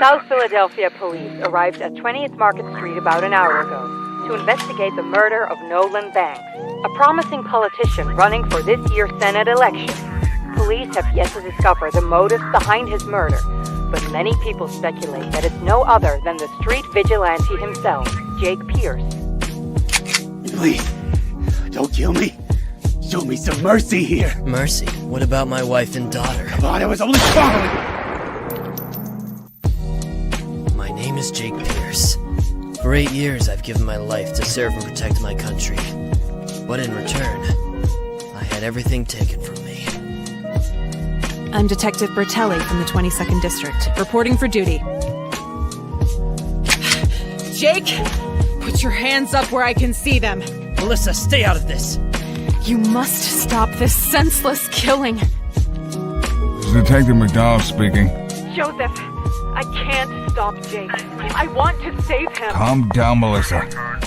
South Philadelphia police arrived at 20th Market Street about an hour ago to investigate the murder of Nolan Banks, a promising politician running for this year's Senate election. Police have yet to discover the motives behind his murder, but many people speculate that it's no other than the street vigilante himself, Jake Pierce. Please, don't kill me. Show me some mercy here. Mercy? What about my wife and daughter? Come on, I was only following. My name is Jake Pierce. For 8 years, I've given my life to serve and protect my country. But in return, I had everything taken from me. I'm Detective Bertelli from the 22nd District, reporting for duty. Jake, put your hands up where I can see them. Melissa, stay out of this! You must stop this senseless killing. This is Detective McDonald speaking. Joseph, I can't stop Jake. I want to save him. Calm down, Melissa.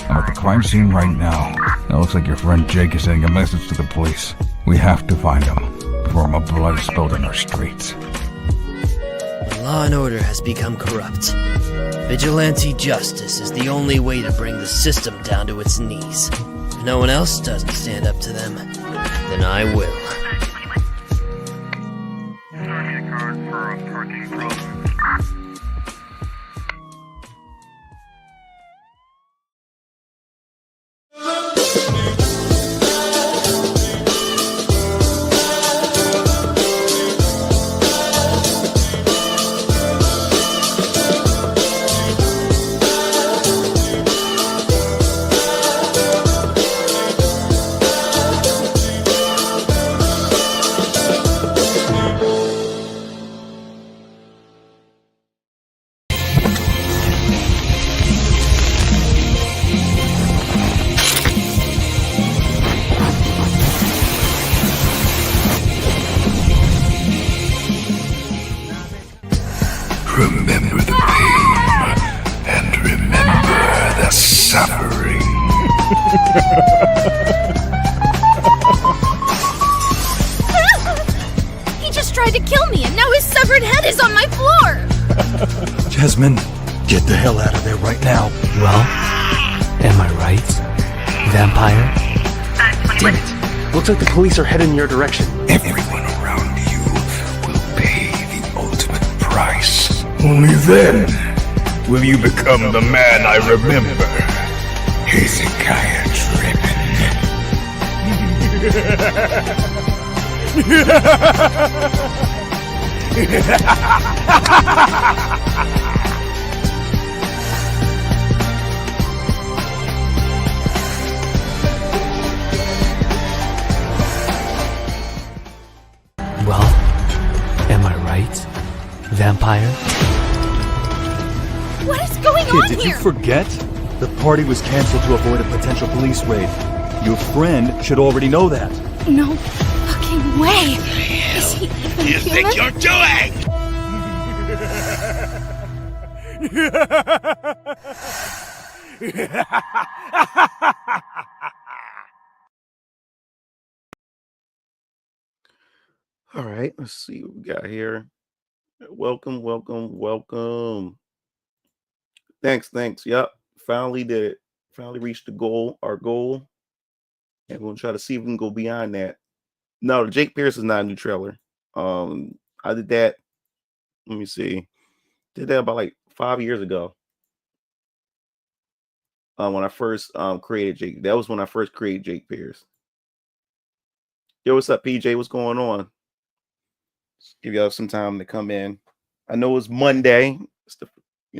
I'm at the crime scene right now. It looks like your friend Jake is sending a message to the police. We have to find him before more blood is spilled in our streets. When law and order has become corrupt, vigilante justice is the only way to bring the system down to its knees. If no one else doesn't stand up to them, then I will. Remember the pain, and remember the suffering. He just tried to kill me, and now his severed head is on my floor! Jasmine, get the hell out of there right now. Well, am I right, vampire? Damn it! Looks like the police are heading in your direction. Everyone around you will pay the ultimate price. Only then will you become the man I remember. Hezekiah Well, am I right, vampire? What is going on Kid, did here? you forget? The party was canceled to avoid a potential police raid. Your friend should already know that. No fucking way! Is he even You human? think you're doing? All right, let's see what we got here. Welcome. Thanks. Yep, finally did it. Finally reached the goal, our goal. And we'll try to see if we can go beyond that. No, Jake Pierce is not a new trailer. I did that. Let me see. Did that about like 5 years ago. When I first created Jake. That was when I first created Jake Pierce. Yo, what's up, PJ? What's going on? Just give y'all some time to come in. I know it's Monday. It's the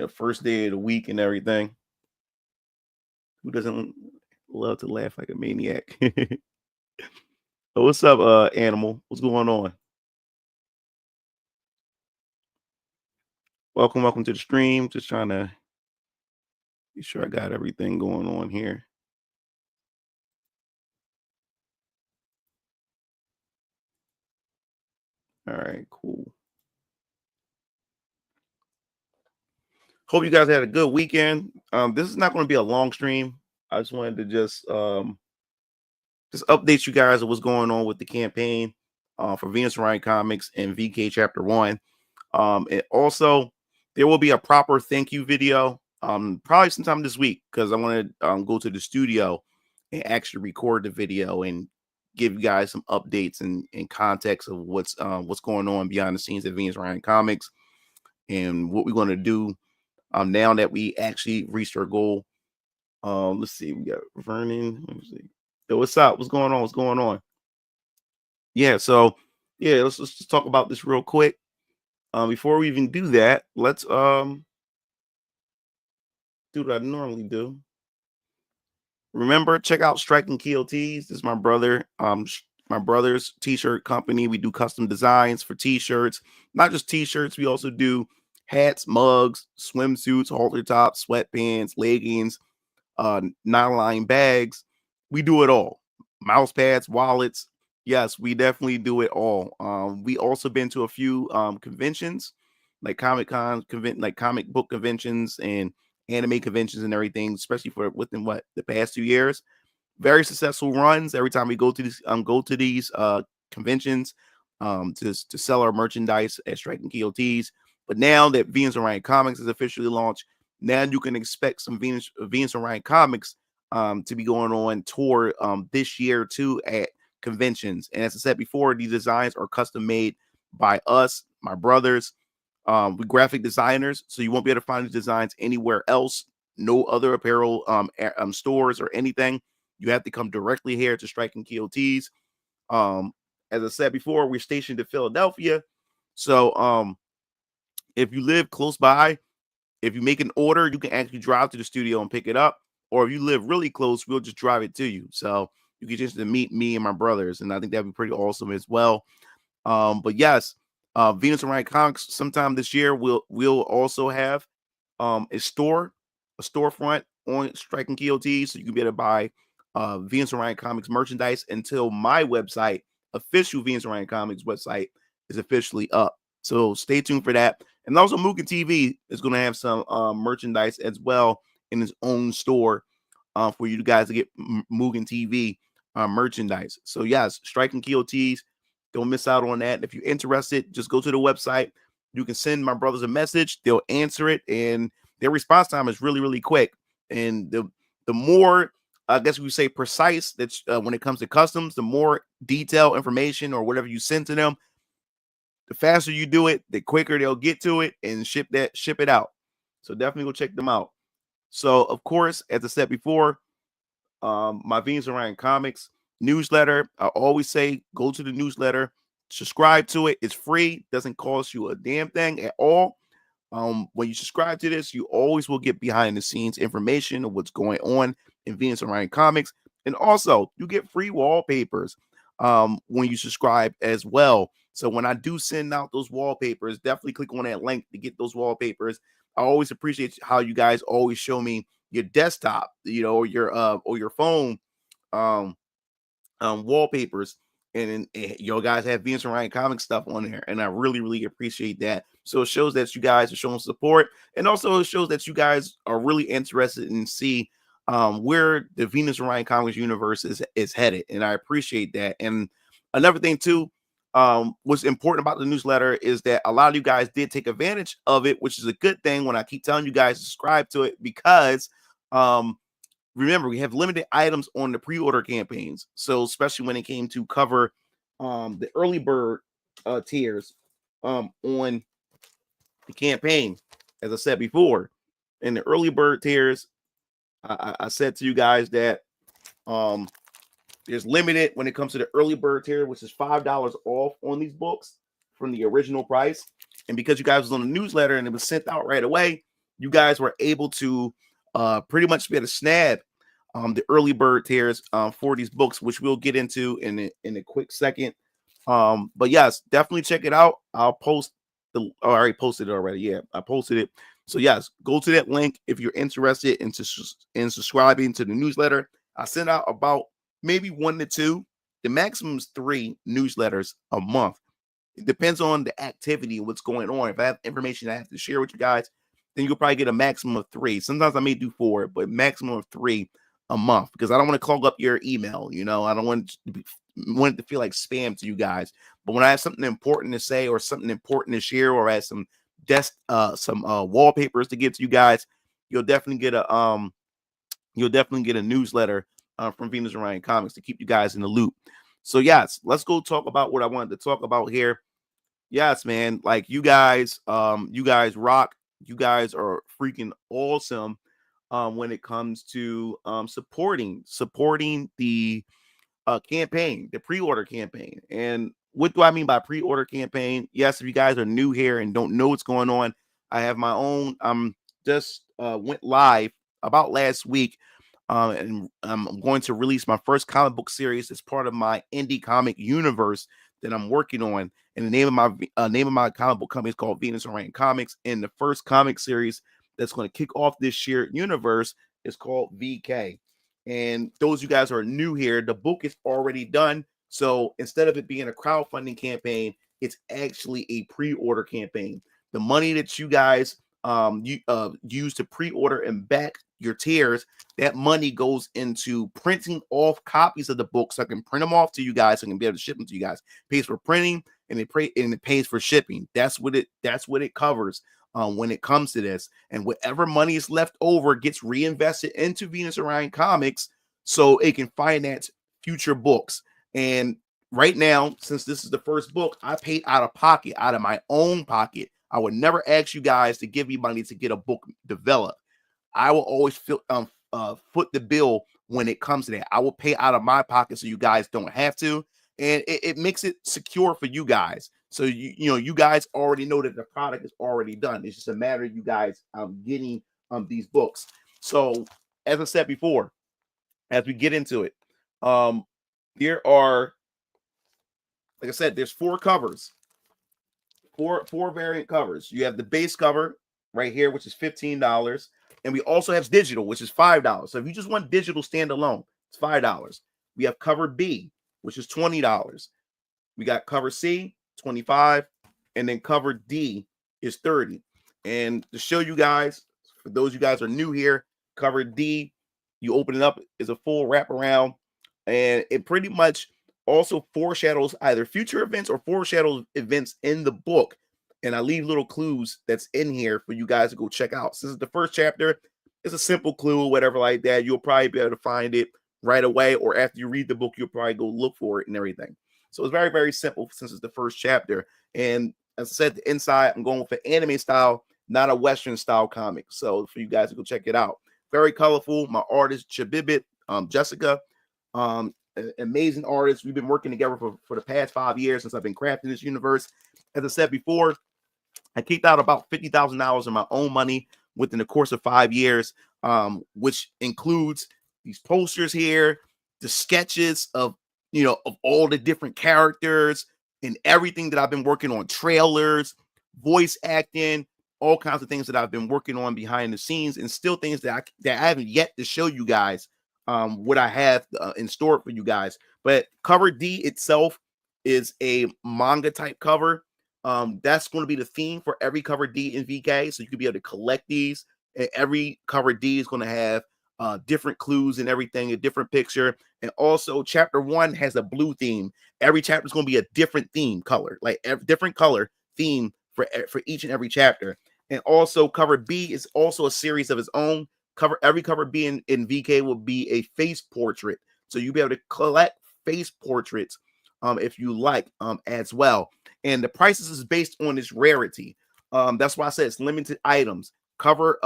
first day of the week and everything. Who doesn't love to laugh like a maniac? Oh, what's up, Animal? What's going on? Welcome to the stream. Just trying to be sure I got everything going on here. All right, cool. Hope you guys had a good weekend. This is not going to be a long stream. I just wanted to just update you guys on what's going on with the campaign for Venus Orion Comics and VK Chapter 1. And also, there will be a proper thank you video, probably sometime this week, because I want to go to the studio and actually record the video and give you guys some updates and context of what's going on behind the scenes at Venus Orion Comics and what we're going to do now that we actually reached our goal. Let's see, we got Vernon. Let me see. Yo, what's up? What's going on? What's going on? Yeah, so yeah, let's just talk about this real quick. Before we even do that, let's do what I normally do. Remember, check out Strike and Kill Tees. This is my brother. My brother's t-shirt company. We do custom designs for t-shirts, not just t-shirts. We also do hats, mugs, swimsuits, halter tops, sweatpants, leggings, nylon bags. We do it all. Mouse pads, wallets. Yes, we definitely do it all. We also been to a few conventions, like Comic Con, like comic book conventions and anime conventions and everything, especially for within the past 2 years. Very successful runs. Every time we go to these conventions to sell our merchandise at Strike and Kill Tees. But now that Venus Orion Comics is officially launched, now you can expect some Venus Orion Comics to be going on tour this year too at conventions. And as I said before, these designs are custom made by us, my brothers. We graphic designers, so you won't be able to find these designs anywhere else. No other apparel stores or anything. You have to come directly here to Strike and Kill Tees. As I said before, we're stationed in Philadelphia. So if you live close by, if you make an order, you can actually drive to the studio and pick it up. Or if you live really close, we'll just drive it to you. So you can just meet me and my brothers. And I think that'd be pretty awesome as well. But yes, Venus Orion Comics sometime this year we'll also have a storefront on Strike and Kill Tees, so you can be able to buy Venus Orion Comics merchandise until my website, official Venus Orion Comics website, is officially up. So stay tuned for that. And also Mugen TV is going to have some merchandise as well in its own store for you guys to get Mugen TV merchandise. So yes, Strike and Kill Tees. Don't miss out on that. If you're interested, just go to the website. You can send my brothers a message. They'll answer it, and their response time is really, really quick. And the more, I guess we say, precise that's when it comes to customs, the more detailed information or whatever you send to them, the faster you do it, the quicker they'll get to it and ship it out. So definitely go check them out. So of course, as I said before, my Venus Orion Comics newsletter, I always say go to the newsletter, subscribe to it. It's free, doesn't cost you a damn thing at all. When you subscribe to this, you always will get behind the scenes information of what's going on in Venus Orion Comics. And also you get free wallpapers when you subscribe as well. So when I do send out those wallpapers, definitely click on that link to get those wallpapers. I always appreciate how you guys always show me your desktop, or your phone wallpapers, and your guys have Venus Orion Comics stuff on there, and I really, really appreciate that. So it shows that you guys are showing support, and also it shows that you guys are really interested in see where the Venus Orion Comics universe is headed, and I appreciate that. And another thing too, what's important about the newsletter is that a lot of you guys did take advantage of it, which is a good thing when I keep telling you guys to subscribe to it, because remember, we have limited items on the pre-order campaigns. So especially when it came to cover the early bird tiers on the campaign, as I said before, in the early bird tiers, I said to you guys that there's limited when it comes to the early bird tier, which is $5 off on these books from the original price. And because you guys was on the newsletter and it was sent out right away, you guys were able to pretty much be able to snag the early bird tiers for these books, which we'll get into in a quick second. But yes, definitely check it out. I'll post I already posted it already. Yeah, I posted it. So yes, go to that link if you're interested in subscribing to the newsletter. I send out about maybe 1 to 2. The maximum is 3 newsletters a month. It depends on the activity and what's going on. If I have information I have to share with you guys, then you'll probably get a maximum of 3. Sometimes I may do 4, but maximum of 3 a month, because I don't want to clog up your email. I don't want it to feel like spam to you guys. But when I have something important to say or something important to share, or I have some some wallpapers to get to you guys. You'll definitely get a newsletter from Venus Orion Comics to keep you guys in the loop. So yes, let's go talk about what I wanted to talk about here. Yes, man, like you guys rock. You guys are freaking awesome when it comes to supporting the campaign, the pre-order campaign. And what do I mean by pre-order campaign? Yes, if you guys are new here and don't know what's going on, I have my own. Just went live about last week, and I'm going to release my first comic book series as part of my indie comic universe that I'm working on. And the name of my comic book company is called Venus Orion Comics. And the first comic series that's going to kick off this shared universe is called VK. And those of you guys who are new here, the book is already done. So instead of it being a crowdfunding campaign, it's actually a pre-order campaign. The money that you guys use to pre-order and back your tiers, that money goes into printing off copies of the book so I can print them off to you guys so I can be able to ship them to you guys. It pays for printing and it pays for shipping. That's what it covers when it comes to this. And whatever money is left over gets reinvested into Venus Orion Comics so it can finance future books. And right now, since this is the first book, I paid out of my own pocket. I would never ask you guys to give me money to get a book developed. I will always foot the bill when it comes to that. I will pay out of my pocket so you guys don't have to, and it makes it secure for you guys. So you guys already know that the product is already done. It's just a matter of you guys getting these books. So as I said before, as we get into it, there are, like I said, there's 4 covers. Four variant covers. You have the base cover right here, which is $15, and we also have digital, which is $5. So if you just want digital standalone, it's $5. We have cover B, which is $20. We got cover C, $25, and then cover D is $30. And to show you guys, for those of you guys who are new here, cover D, you open it up, is a full wraparound, and it pretty much also foreshadows either future events or foreshadows events in the book. And I leave little clues that's in here for you guys to go check out. Since it's the first chapter, it's a simple clue, whatever like that. You'll probably be able to find it right away, or after you read the book, you'll probably go look for it and everything. So it's very, very simple since it's the first chapter. And as I said, the inside, I'm going with an anime style, not a Western style comic. So for you guys to go check it out. Very colorful. My artist, Chabibit, Jessica, amazing artist. We've been working together for the past 5 years since I've been crafting this universe. As I said before, I kicked out about $50,000 of my own money within the course of 5 years, which includes these posters here, the sketches of all the different characters and everything that I've been working on, trailers, voice acting, all kinds of things that I've been working on behind the scenes, and still things that I haven't yet to show you guys what I have in store for you guys. But cover D itself is a manga type cover. That's going to be the theme for every cover D in VK. So you can be able to collect these. And every cover D is going to have different clues and everything, a different picture. And also chapter 1 has a blue theme. Every chapter is going to be a different theme color, like different color theme for each and every chapter. And also cover B is also a series of its own. Every cover B in VK will be a face portrait. So you'll be able to collect face portraits if you like as well. And the prices is based on its rarity. That's why I said it's limited items. Cover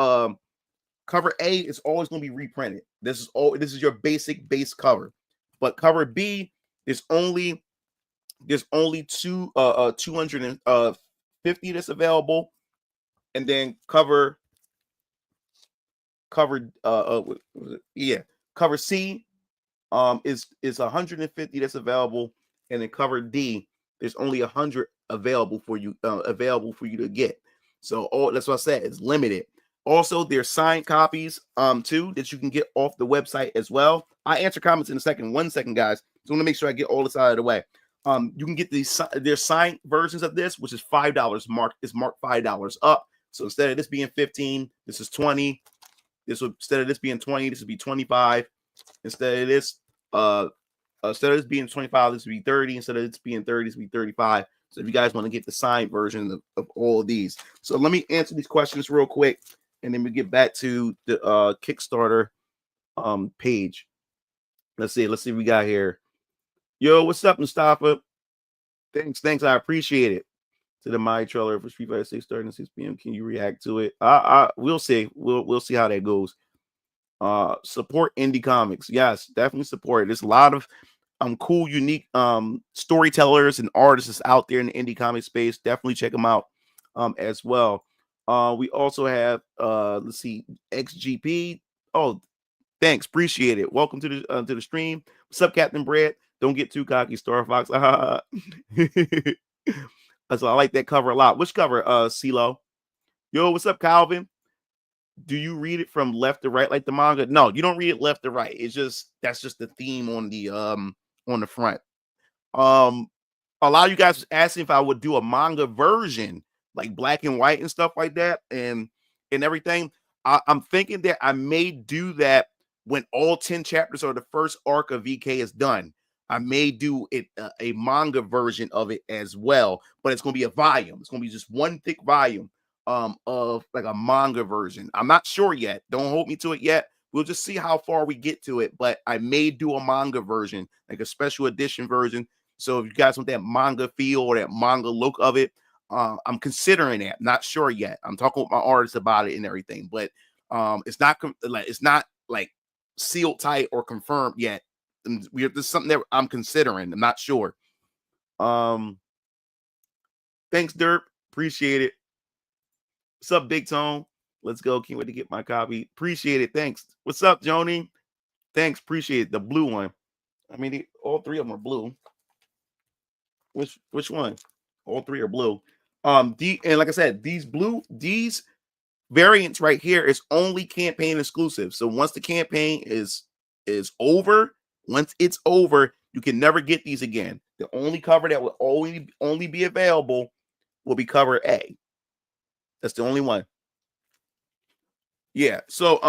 A is always going to be reprinted. This is your basic base cover. But cover B, there's only 250 that's available. And then cover C is 150 that's available, and then cover D there's only 100 available for you to get. So that's what I said, it's limited. Also, there's signed copies too that you can get off the website as well. I answer comments in a second. 1 second, guys. So I want to make sure I get all this out of the way. You can get there's signed versions of this, which is $5 marked $5 up. So instead of this being 15, this is 20. Instead of this being 20, this would be 25. Instead of this being 25, this would be 30. Instead of this being 30, this would be 35. So if you guys want to get the signed version of all of these. So let me answer these questions real quick, and then we get back to the Kickstarter page. Let's see what we got here. Yo, what's up, Mustafa? Thanks, I appreciate it. To the My trailer for Street Fighter 6 starting at 6 p.m. Can you react to it? We'll see. We'll see how that goes. Support indie comics. Yes, definitely support it. There's a lot of cool, unique storytellers and artists out there in the indie comic space. Definitely check them out as well. We also have let's see, XGP. Oh, thanks, appreciate it. Welcome to the stream. What's up, Captain Brad? Don't get too cocky, Star Fox. So I like that cover a lot. Which cover, CeeLo? Yo, what's up, Calvin? Do you read it from left to right like the manga? No, you don't read it left to right. It's just that's just the theme on the front. A lot of you guys was asking if I would do a manga version, like black and white and stuff like that, and everything. I'm thinking that I may do that when all 10 chapters or the first arc of VK is done. I may do it a manga version of it as well, but it's going to be a volume. It's going to be just one thick volume of like a manga version. I'm not sure yet. Don't hold me to it yet. We'll just see how far we get to it, but I may do a manga version, like a special edition version. So if you guys want that manga feel or that manga look of it, I'm considering that. Not sure yet. I'm talking with my artists about it and everything, but it's not like sealed tight or confirmed yet. And this is something that I'm considering. I'm not sure. Thanks, Derp. Appreciate it. What's up, Big Tone? Let's go. Can't wait to get my copy. Appreciate it. Thanks. What's up, Joni? Thanks. Appreciate it. The blue one. I mean, all three of them are blue. Which one? All three are blue. And like I said, these variants right here is only campaign exclusive. So once the campaign is over, once it's over, you can never get these again. The only cover that will only be available will be cover A. That's the only one. Yeah. So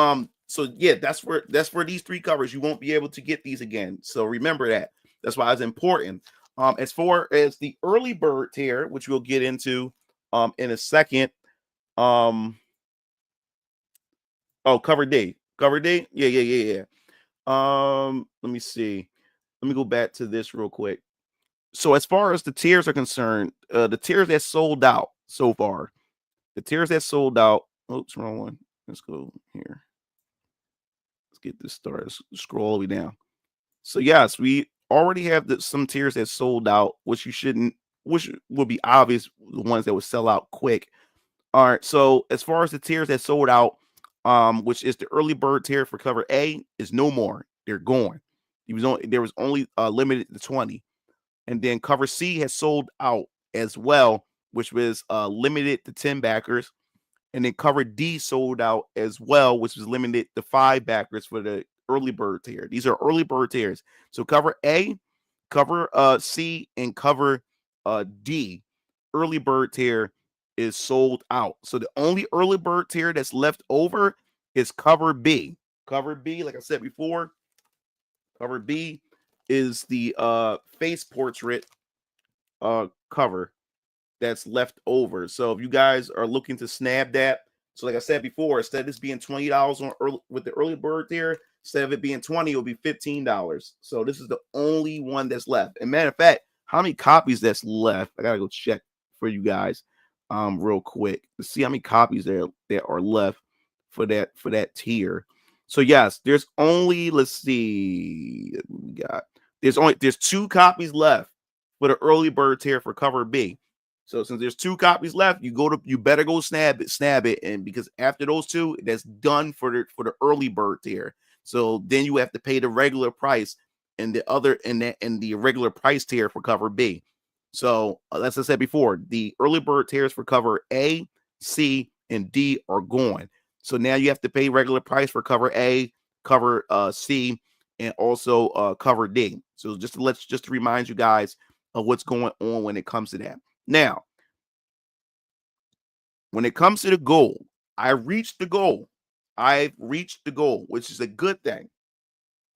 yeah, that's for these 3 covers. You won't be able to get these again. So remember that. That's why it's important. As far as the early bird tier, which we'll get into in a second. Oh, cover D. Yeah. Let me see. Let me go back to this real quick. So as far as the tiers are concerned, the tiers that sold out so far, oops, wrong one. Let's go here. Let's get this started. Let's scroll all the way down. So yes, we already have some tiers that sold out, which will be obvious, the ones that would sell out quick. All right. So as far as the tiers that sold out, which is the early bird tier for cover A, is no more. They're gone. There was only limited to 20. And then cover C has sold out as well, which was limited to 10 backers. And then cover D sold out as well, which was limited to 5 backers for the early bird tier. These are early bird tiers. So cover A, cover C, and cover D, early bird tier is sold out. So the only early bird tier that's left over is cover B. Cover B, like I said before, cover B is the face portrait cover that's left over. So if you guys are looking to snap that, so like I said before, instead of this being $20 with the early bird tier, instead of it being $20, it'll be $15. So this is the only one that's left. And matter of fact, how many copies that's left? I gotta go check for you guys real quick to see how many copies there are left for that tier. So yes, there's only, let's see, we got there's 2 copies left for the early bird tier for cover B. So since there's 2 copies left, you better go snap it, and because after those 2, that's done for the early bird tier. So then you have to pay the regular price and the regular price tier for cover B. So as I said before, the early bird tiers for cover A, C, and D are gone. So now you have to pay regular price for cover A, cover C, and also cover D. So just to remind you guys of what's going on when it comes to that. Now, when it comes to the goal, I've reached the goal, which is a good thing.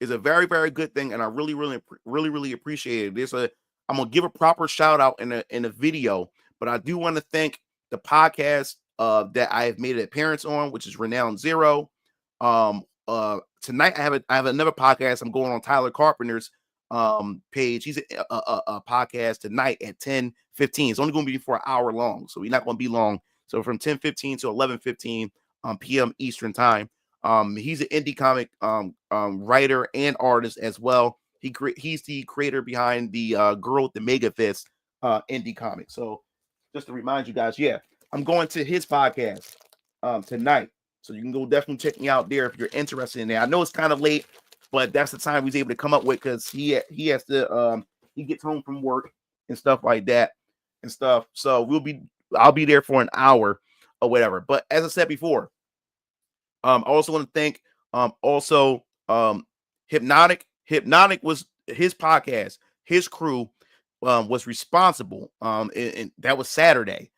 It's a very, very good thing, and I really, really, really, really appreciate it. There's I'm gonna give a proper shout out in a video, but I do want to thank the podcast that I have made an appearance on, which is Renowned Zero. Tonight I have another podcast. I'm going on Tyler Carpenter's page. He's a podcast tonight at 10:15. It's only going to be for an hour long, so we're not going to be long. So from 10:15 to 11:15 p.m. Eastern time. He's an indie comic writer and artist as well. He's the creator behind the Girl with the Mega Fist indie comic. So just to remind you guys, yeah, I'm going to his podcast tonight. So you can go definitely check me out there if you're interested in that. I know it's kind of late, but that's the time he's able to come up with, because he has to he gets home from work and stuff like that and stuff. So I'll be there for an hour or whatever. But as I said before, I also want to thank Hypnotic. Hypnotic was his podcast. His crew was responsible. And that was Saturday.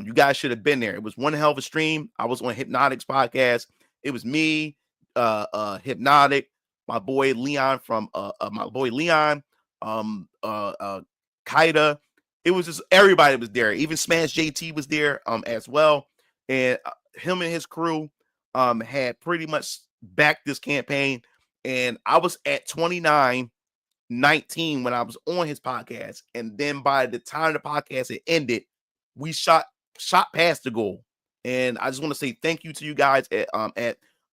You guys should have been there. It was one hell of a stream. I was on Hypnotic's podcast. It was me, Hypnotic, my boy Leon Kaida. It was just everybody was there. Even Smash JT was there as well. And him and his crew had pretty much backed this campaign. And I was at 29:19 when I was on his podcast. And then by the time the podcast had ended, we shot past the goal. And I just want to say thank you to you guys at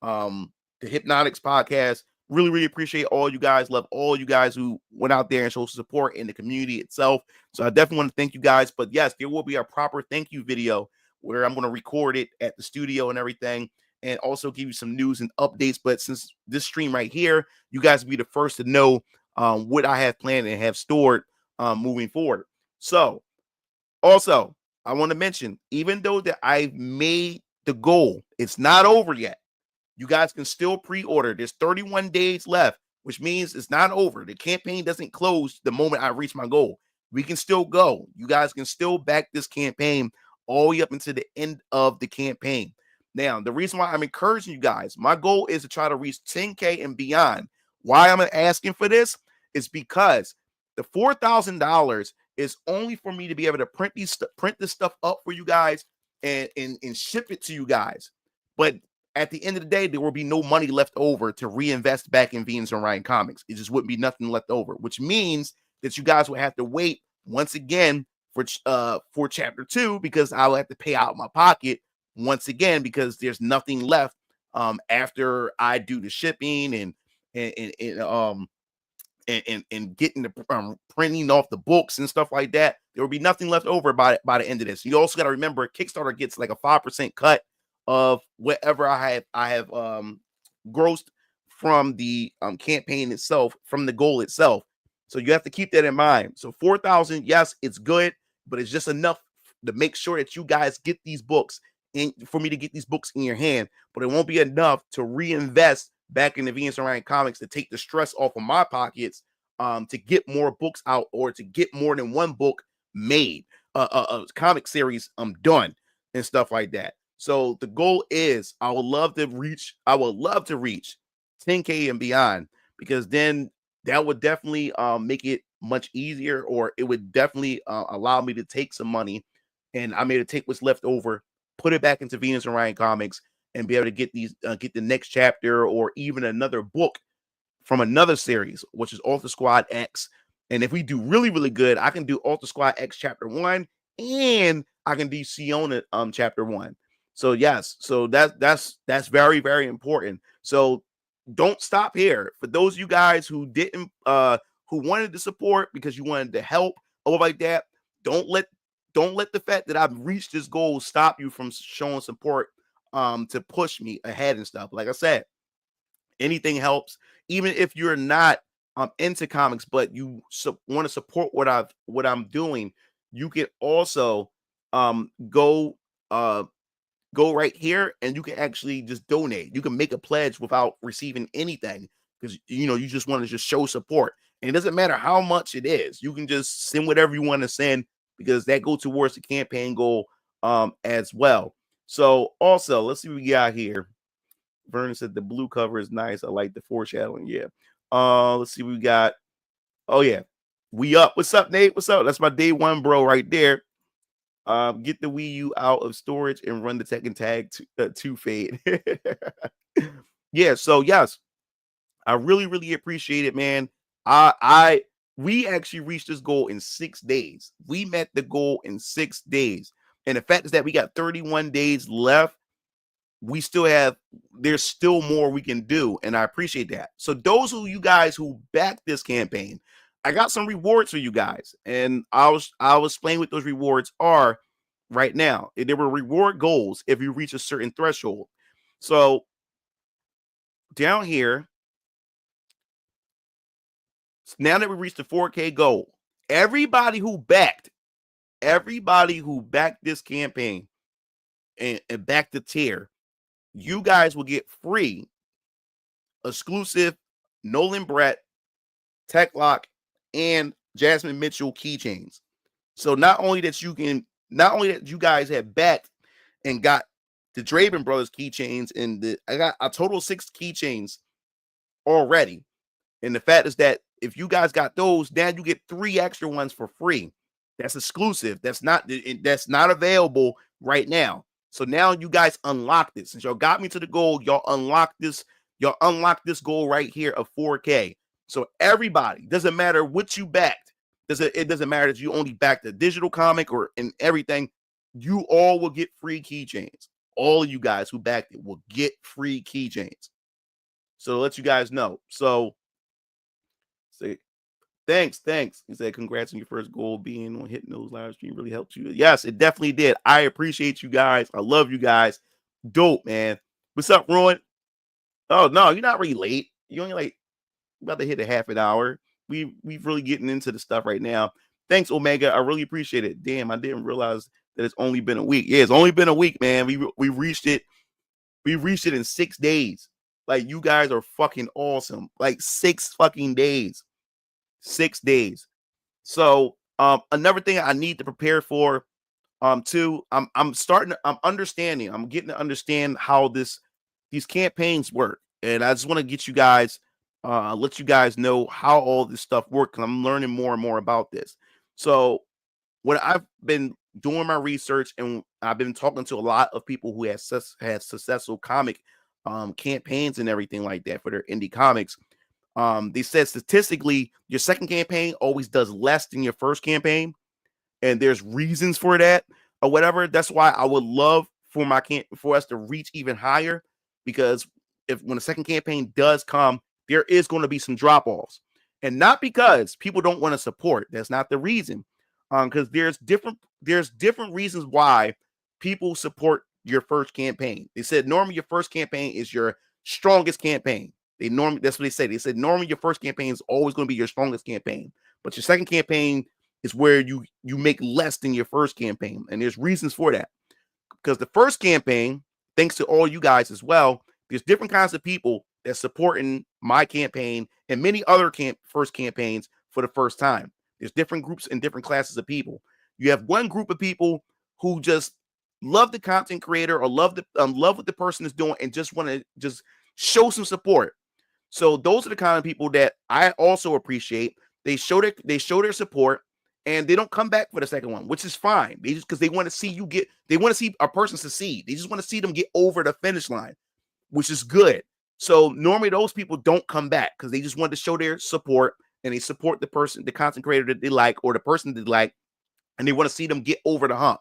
the Hypnotics podcast. Really, really appreciate all you guys. Love all you guys who went out there and showed support in the community itself. So I definitely want to thank you guys. But yes, there will be a proper thank you video where I'm going to record it at the studio and everything, and also give you some news and updates. But since this stream right here, you guys will be the first to know what I have planned and have stored moving forward. So also, I want to mention, even though that I've made the goal, it's not over yet. You guys can still pre-order. There's 31 days left, which means it's not over. The campaign doesn't close the moment I reach my goal. We can still go. You guys can still back this campaign all the way up until the end of the campaign. Now, the reason why I'm encouraging you guys, my goal is to try to reach 10K and beyond. Why I'm asking for this is because the $4,000 is only for me to be able to print this stuff up for you guys and ship it to you guys. But at the end of the day, there will be no money left over to reinvest back in Venus Orion Comics. It just wouldn't be nothing left over, which means that you guys will have to wait once again for chapter 2, because I will have to pay out of my pocket once again, because there's nothing left after I do the shipping and getting the printing off the books and stuff like that. There will be nothing left over by the end of this. You also got to remember, Kickstarter gets like a 5% cut of whatever I have grossed from the campaign itself, from the goal itself. So you have to keep that in mind. So 4,000, yes, it's good, but it's just enough to make sure that you guys get these books in, for me to get these books in your hand. But it won't be enough to reinvest back in the Venus Orion Comics to take the stress off of my pockets, to get more books out, or to get more than one book made, a comic series done and stuff like that. So the goal is I would love to reach 10K and beyond, because then that would definitely make it much easier, or it would definitely allow me to take some money, and I'm able to take what's left over, put it back into Venus Orion Comics, and be able to get get the next chapter or even another book from another series, which is Alter Squad X. And if we do really, really good, I can do Alter Squad X chapter 1, and I can do Siona chapter 1. So yes, so that's very, very important. So don't stop here. For those of you guys who didn't who wanted to support because you wanted to help or like that, don't let the fact that I've reached this goal stop you from showing support to push me ahead and stuff. Like I said, anything helps. Even if you're not into comics, but you want to support what I'm doing, you can also go right here and you can actually just donate. You can make a pledge without receiving anything, because you just want to just show support. And it doesn't matter how much it is. You can just send whatever you want to send, because that goes towards the campaign goal as well. So also, let's see what we got here. Vernon said the blue cover is nice. I like the foreshadowing. Yeah. Let's see what we got. Oh yeah. We up. What's up, Nate? What's up? That's my day one bro right there. Get the Wii U out of storage and run the Tekken Tag to fade. Yeah, so yes, I really appreciate it, man. We actually reached this goal in 6 days. We met the goal in 6 days. And the fact is that we got 31 days left. There's still more we can do, and I appreciate that. So those of you guys who backed this campaign, I got some rewards for you guys, and I'll explain what those rewards are right now. There were reward goals if you reach a certain threshold. So down here, now that we reached the 4K goal, everybody who backed this campaign and backed the tier, you guys will get free exclusive Nolan Brett, Tech Lock, and Jasmine Mitchell keychains. So not only that you guys have backed and got the Draven Brothers keychains, and I got a total of 6 keychains already. And the fact is that if you guys got those, now you get 3 extra ones for free. That's exclusive. That's not available right now. So now you guys unlock this. Since y'all got me to the goal, y'all unlock this goal right here of 4K. So everybody, doesn't matter what you backed. It doesn't matter that you only backed a digital comic or in everything. You all will get free keychains. All of you guys who backed it will get free keychains. So to let you guys know. So say thanks. He said, congrats on your first goal. Being on hitting those live stream really helped you. Yes, it definitely did. I appreciate you guys. I love you guys. Dope, man. What's up, Rowan? Oh no, you're not really late. You only like about to hit a half an hour. We've really getting into the stuff right now. Thanks, Omega. I really appreciate it. Damn, I didn't realize that it's only been a week. Yeah, it's only been a week, man. We reached it. We reached it in 6 days. Like, you guys are fucking awesome. Like 6 fucking days. 6 days. So another thing I need to prepare for too, I'm understanding. I'm getting to understand how these campaigns work. And I just want to get you guys let you guys know how all this stuff works, because I'm learning more and more about this. So when I've been doing my research and I've been talking to a lot of people who had successful comic campaigns and everything like that for their indie comics, they said statistically your second campaign always does less than your first campaign, and there's reasons for that or whatever. That's why I would love for us to reach even higher, because when the second campaign does come, there is going to be some drop-offs, and not because people don't want to support. That's not the reason. Because there's different reasons why people support your first campaign. They said normally your first campaign is your strongest campaign. That's what they said. They said normally your first campaign is always going to be your strongest campaign, but your second campaign is where you make less than your first campaign, and there's reasons for that. Because the first campaign, thanks to all you guys as well, there's different kinds of people that's supporting my campaign and many other first campaigns for the first time. There's different groups and different classes of people. You have one group of people who just love the content creator or love what the person is doing and just want to just show some support. So those are the kind of people that I also appreciate. They show their support, and they don't come back for the second one, which is fine. They just, because they want to see they want to see a person succeed. They just want to see them get over the finish line, which is good. So normally those people don't come back because they just want to show their support, and they support the content creator that they like or the person that they like, and they want to see them get over the hump.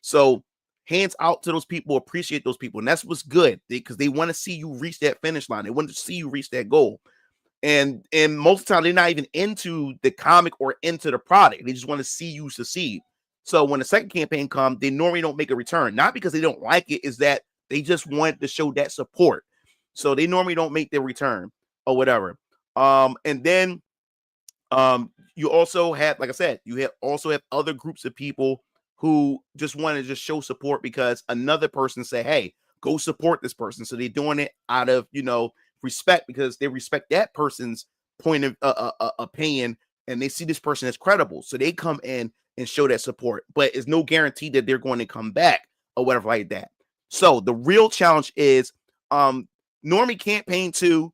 So hands out to those people, appreciate those people. And that's what's good, because they want to see you reach that finish line. They want to see you reach that goal. And most of the time, they're not even into the comic or into the product. They just want to see you succeed. So when the second campaign comes, they normally don't make a return. Not because they don't like it, is that they just want to show that support. So they normally don't make their return or whatever. And then you also have, like I said, also have other groups of people who just want to just show support because another person say, hey, go support this person. So they're doing it out of, respect, because they respect that person's point of opinion, and they see this person as credible. So they come in and show that support, but it's no guarantee that they're going to come back or whatever like that. So the real challenge is Normie Campaign 2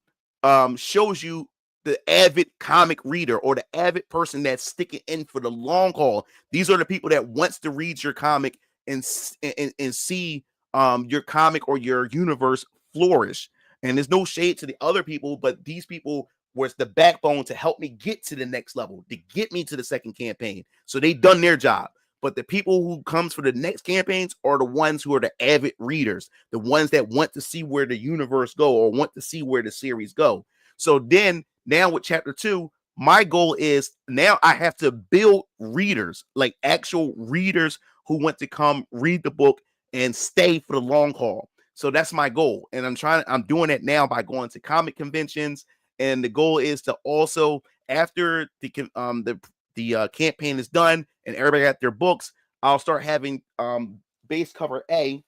shows you the avid comic reader or the avid person that's sticking in for the long haul. These are the people that wants to read your comic and see your comic or your universe flourish. And there's no shade to the other people, but these people was the backbone to help me get to the next level, to get me to the second campaign. So they done their job. But the people who comes for the next campaigns are the ones who are the avid readers, the ones that want to see where the universe go or want to see where the series go. So then now with chapter 2, my goal is now I have to build readers, like actual readers who want to come read the book and stay for the long haul. So that's my goal. And I'm doing it now by going to comic conventions. And the goal is to also, after the campaign is done and everybody got their books, I'll start having base cover A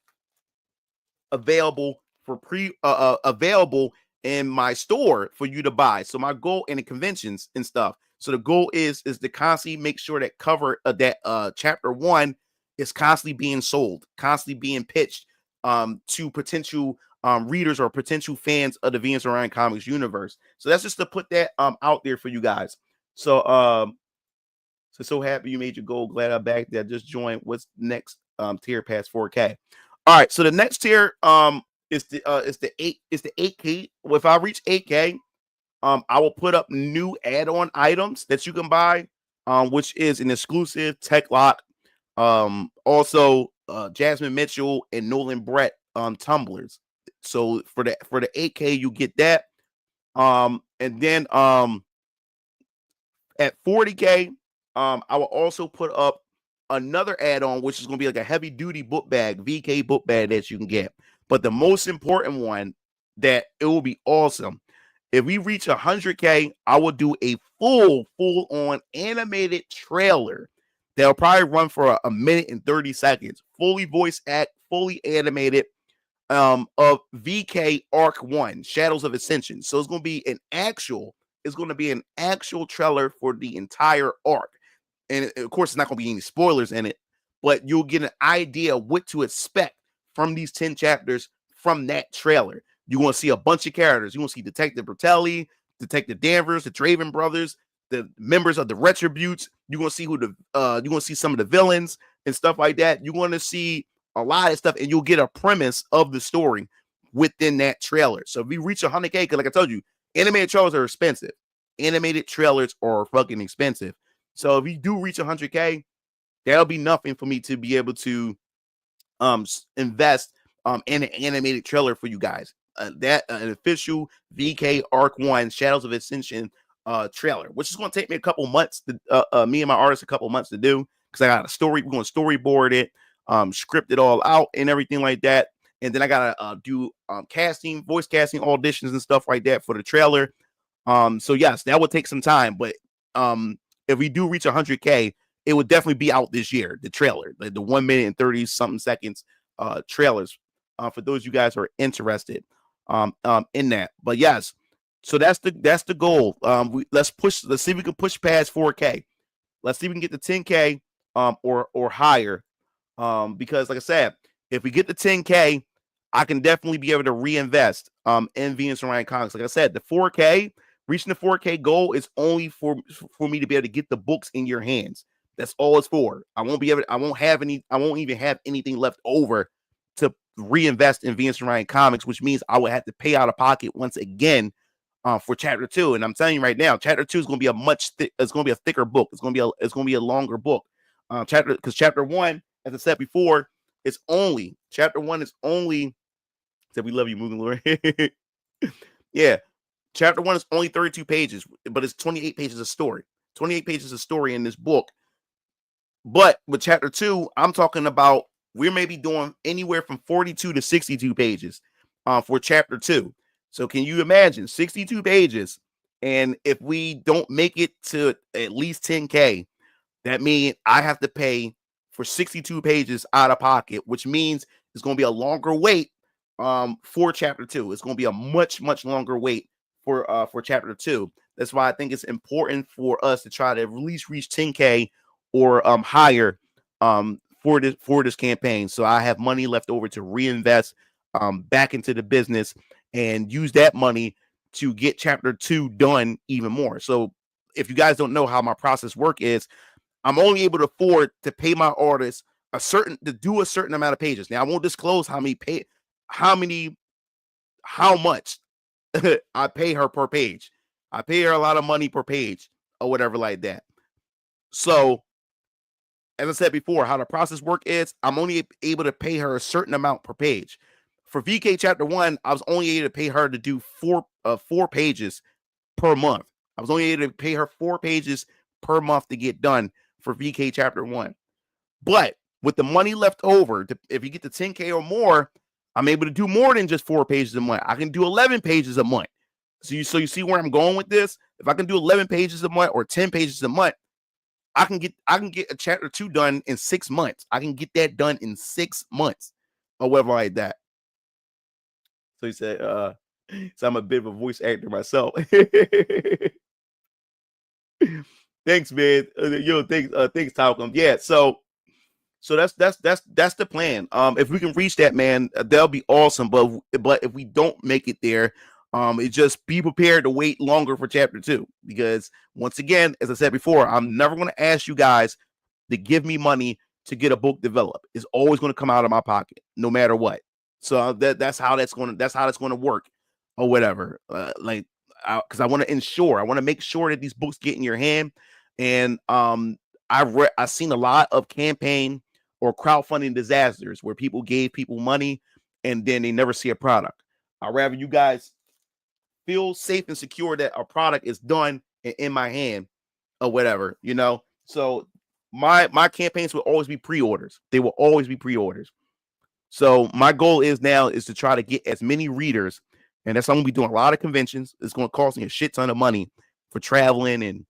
available for available in my store for you to buy. So my goal in the conventions and stuff. So the goal is to constantly make sure that cover that chapter 1 is constantly being sold, constantly being pitched to potential readers or potential fans of the Venus Orion Comics universe. So that's just to put that out there for you guys. So so happy you made your goal. Glad I'm back there. Just joined. What's next tier past 4K? All right, so the next tier is the 8K. Well, if I reach 8K, I will put up new add-on items that you can buy, which is an exclusive Tech Lock. Also Jasmine Mitchell and Nolan Brett tumblers. So for the 8K, you get that. And then at 40K, I will also put up another add-on, which is going to be like a heavy duty book bag, VK book bag that you can get. But the most important one that it will be awesome. If we reach 100K, I will do a full-on animated trailer that'll probably run for a minute and 30 seconds, fully voice act, fully animated, of VK Arc 1, Shadows of Ascension. So it's going to be an actual trailer for the entire arc. And of course, it's not going to be any spoilers in it, but you'll get an idea of what to expect from these 10 chapters from that trailer. You're going to see a bunch of characters. You're going to see Detective Bertelli, Detective Danvers, the Draven brothers, the members of the Retributes. You're going to see you're going to see some of the villains and stuff like that. You're going to see a lot of stuff, and you'll get a premise of the story within that trailer. So if we reach 100K, because like I told you, animated trailers are expensive. Animated trailers are fucking expensive. So if we do reach 100K, that'll be nothing for me to be able to invest in an animated trailer for you guys. That an official VK Arc 1 Shadows of Ascension trailer, which is going to take me a couple months to me and my artist a couple months to do, because I got a story. We're going to storyboard it, script it all out and everything like that. And then I gotta do casting, voice casting, auditions and stuff like that for the trailer. So yes, that would take some time, but if we do reach 100K, it would definitely be out this year. The trailer, the 1 minute and 30 something seconds trailers, for those of you guys who are interested in that. But yes, so that's the goal. Let's see if we can push past 4K. Let's see if we can get to 10K or higher. Because like I said, if we get to 10K, I can definitely be able to reinvest in Venus Orion Comics. Like I said, the 4K, reaching the 4K goal is only for me to be able to get the books in your hands. That's all it's for. I won't even have anything left over to reinvest in Venus Orion Comics, which means I would have to pay out of pocket once again for chapter 2. And I'm telling you right now, chapter 2 is going to be it's going to be a thicker book. It's going to be a longer book. Because chapter 1, as I said before, chapter 1 is only. Said we love you, Mugen Lord. Yeah, chapter 1 is only 32 pages, but it's 28 pages of story. 28 pages of story in this book. But with chapter 2, I'm talking about we're maybe doing anywhere from 42 to 62 pages for chapter 2. So can you imagine 62 pages? And if we don't make it to at least 10K, that means I have to pay for 62 pages out of pocket, which means it's going to be a longer wait for chapter 2. It's going to be a much longer wait for chapter 2. That's why I think it's important for us to try to at least reach 10K or higher for this campaign, so I have money left over to reinvest back into the business and use that money to get chapter 2 done even more. So if you guys don't know how my process work is, I'm only able to afford to pay my artist to do a certain amount of pages. Now I won't disclose how much I pay her per page. I pay her a lot of money per page or whatever like that. So as I said before, how the process work is I'm only able to pay her a certain amount per page. For VK chapter 1, I was only able to pay her to do four pages per month. I was only able to pay her 4 pages per month to get done for VK chapter 1. But with the money left over, if you get to 10K or more, I'm able to do more than just 4 pages a month. I can do 11 pages a month. So you see where I'm going with this? If I can do 11 pages a month or 10 pages a month, I can get a chapter 2 done in 6 months. I can get that done in 6 months or whatever like that. So he said, so I'm a bit of a voice actor myself. Thanks, man. Thanks, Talcum. Yeah, so that's the plan. If we can reach that, man, that'll be awesome. But if we don't make it there, it just be prepared to wait longer for chapter 2. Because once again, as I said before, I'm never going to ask you guys to give me money to get a book developed. It's always going to come out of my pocket, no matter what. So that's how that's going to work, or whatever. Because I want to make sure that these books get in your hand. And I've seen a lot of campaign or crowdfunding disasters where people gave people money and then they never see a product. I'd rather you guys feel safe and secure that a product is done and in my hand or whatever, you know. So my campaigns will always be pre-orders. They will always be pre-orders. So my goal is to try to get as many readers, and that's I'm gonna be doing a lot of conventions. It's gonna cost me a shit ton of money for traveling and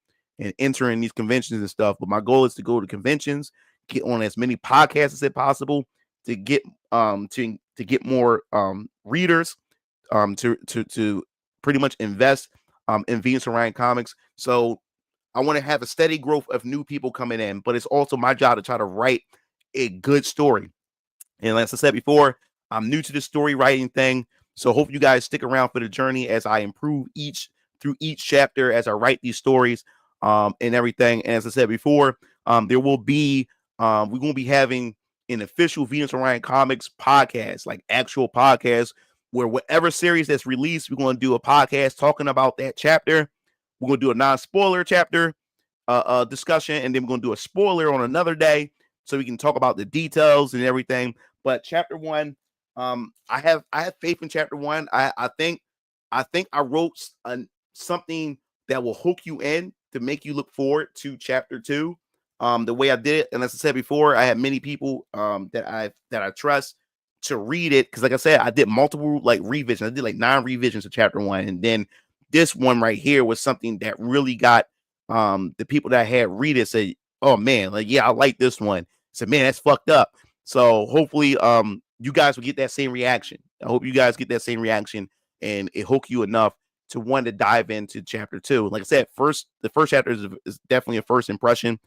entering these conventions and stuff. But my goal is to go to conventions, get on as many podcasts as possible, to get more readers, to pretty much invest in Venus Orion Comics. So I want to have a steady growth of new people coming in, but it's also my job to try to write a good story. And as I said before, I'm new to the story writing thing. So hope you guys stick around for the journey as I improve through each chapter as I write these stories and everything. And as I said before, we're going to be having an official Venus Orion Comics podcast, like actual podcast, where whatever series that's released, we're going to do a podcast talking about that chapter. We're going to do a non-spoiler chapter discussion, and then we're going to do a spoiler on another day so we can talk about the details and everything. But chapter 1, I have faith in chapter 1. I think I wrote something that will hook you in to make you look forward to chapter 2. The way I did it, and as I said before, I had many people that I trust to read it, because like I said, I did multiple revisions. I did 9 revisions of chapter 1, and then this one right here was something that really got the people that I had read it say, "Oh man, yeah, I like this one." I said, "Man, that's fucked up." So hopefully, you guys will get that same reaction. I hope you guys get that same reaction, and it hook you enough to want to dive into chapter 2. Like I said, the first chapter is definitely a first impression.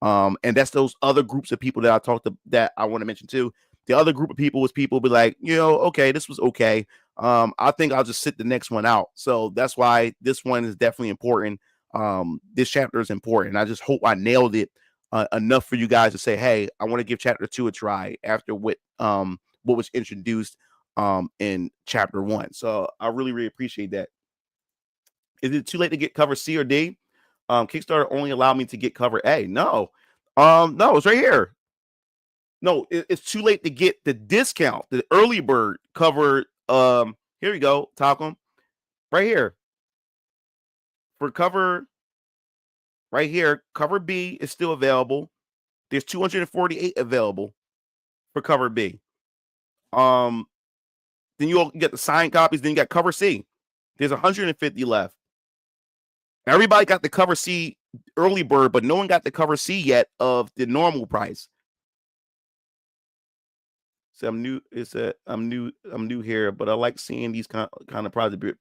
And that's those other groups of people that I talked to that I want to mention too. The other group of people was people be like, okay, this was okay. I think I'll just sit the next one out. So that's why this one is definitely important. This chapter is important. I just hope I nailed it enough for you guys to say, hey, I want to give chapter 2 a try after what was introduced in chapter 1. So I really, really appreciate that. Is it too late to get cover C or D? Kickstarter only allowed me to get cover A. No, it's right here. No, it's too late to get the discount, the early bird cover. Here we go, Talcum, right here for cover. Right here, cover B is still available. There's 248 available for cover B. Then you'll get the signed copies. Then you got cover C. There's 150 left. Everybody got the cover C early bird, but no one got the cover C yet of the normal price. So I'm new here, but I like seeing these kind of projects.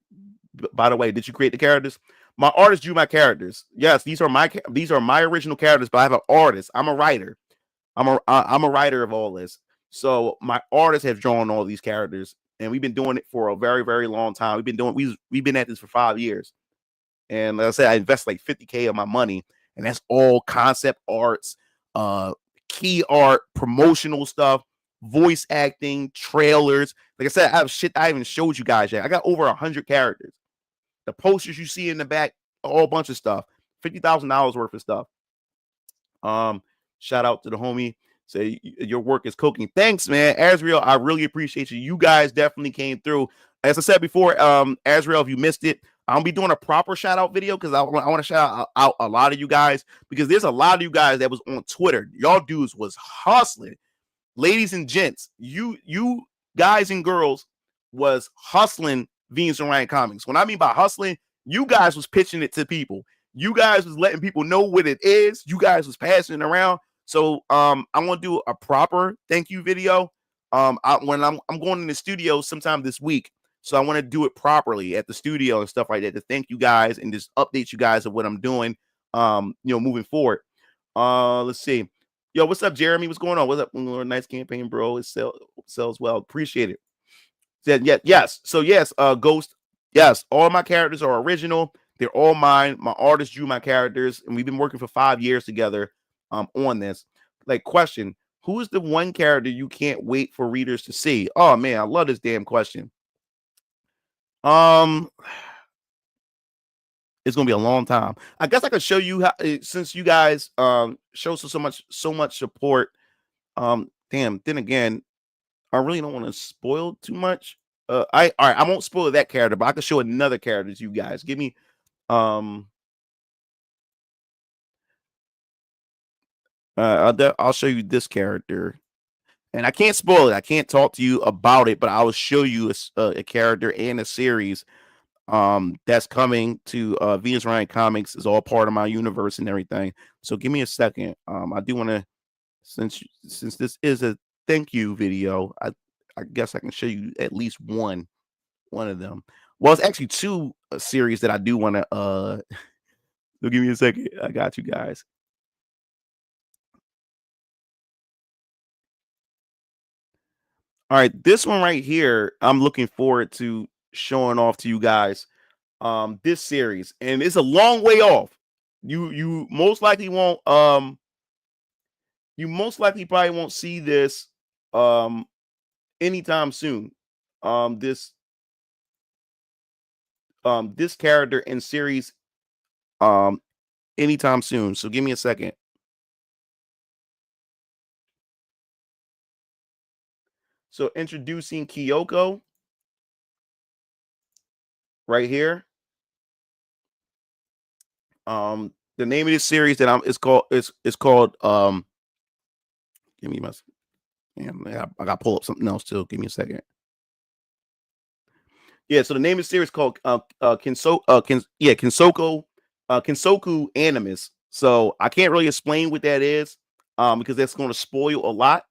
By the way, did you create the characters? My artist drew my characters. Yes, these are my original characters, but I have an artist. I'm a writer. I'm a writer of all this. So my artists have drawn all these characters and we've been doing it for a very, very long time. We've been at this for 5 years. And like I said, I invest like 50K of my money, and that's all concept arts, key art, promotional stuff, voice acting, trailers. Like I said, I have shit I haven't showed you guys yet. I got over 100 characters. The posters you see in the back, a whole bunch of stuff. $50,000 worth of stuff. Shout out to the homie. Say your work is cooking. Thanks, man. Azrael, I really appreciate you. You guys definitely came through. As I said before, Azrael, if you missed it, I'll be doing a proper shout out video because I want to shout out a lot of you guys, because there's a lot of you guys that was on Twitter. Y'all dudes was hustling. Ladies and gents, you guys and girls was hustling Venus Orion Comics. When I mean by hustling, you guys was pitching it to people. You guys was letting people know what it is. You guys was passing it around. So I want to do a proper thank you video. When I'm going in the studio sometime this week. So I want to do it properly at the studio and stuff like that to thank you guys and just update you guys of what I'm doing, moving forward. Let's see. Yo, what's up, Jeremy? What's going on? What's up? Nice campaign, bro. It sells well. Appreciate it. Said yes. So yes, Ghost. Yes, all my characters are original. They're all mine. My artist drew my characters, and we've been working for 5 years together on this. Like, question: who is the one character you can't wait for readers to see? Oh man, I love this damn question. It's gonna be a long time. I guess I could show you how, since you guys show so much support. Damn. Then again, I really don't want to spoil too much. All right, I won't spoil that character, but I can show another character to you guys. Give me I'll show you this character, and I can't spoil it. I can't talk to you about it, but I will show you a character and a series that's coming to Venus Orion Comics. Is all part of my universe and everything. So give me a second. I do want to, since this is a thank you video, I guess I can show you at least one of them. Well, it's actually two series that I do want to so give me a second. I got you guys. All right, this one right here, I'm looking forward to showing off to you guys this series, and it's a long way off. You most likely won't probably won't see this anytime soon. This character and series anytime soon. So give me a second. So introducing Kyoko right here. The name of this series that it's called give me my I gotta pull up something else too. Give me a second. Yeah, so the name of the series is called Kinsoku Animus. So I can't really explain what that is because that's going to spoil a lot.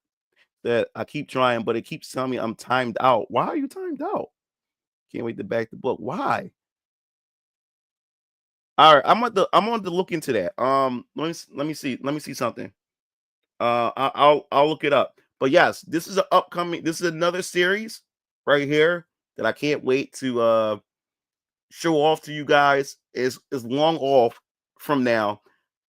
That I keep trying, but it keeps telling me I'm timed out. Why are you timed out? Can't wait to back the book. Why? All right, I'm on to look into that. Let me see something. I'll look it up. But yes, this is another series right here that I can't wait to show off to you guys. Is long off from now,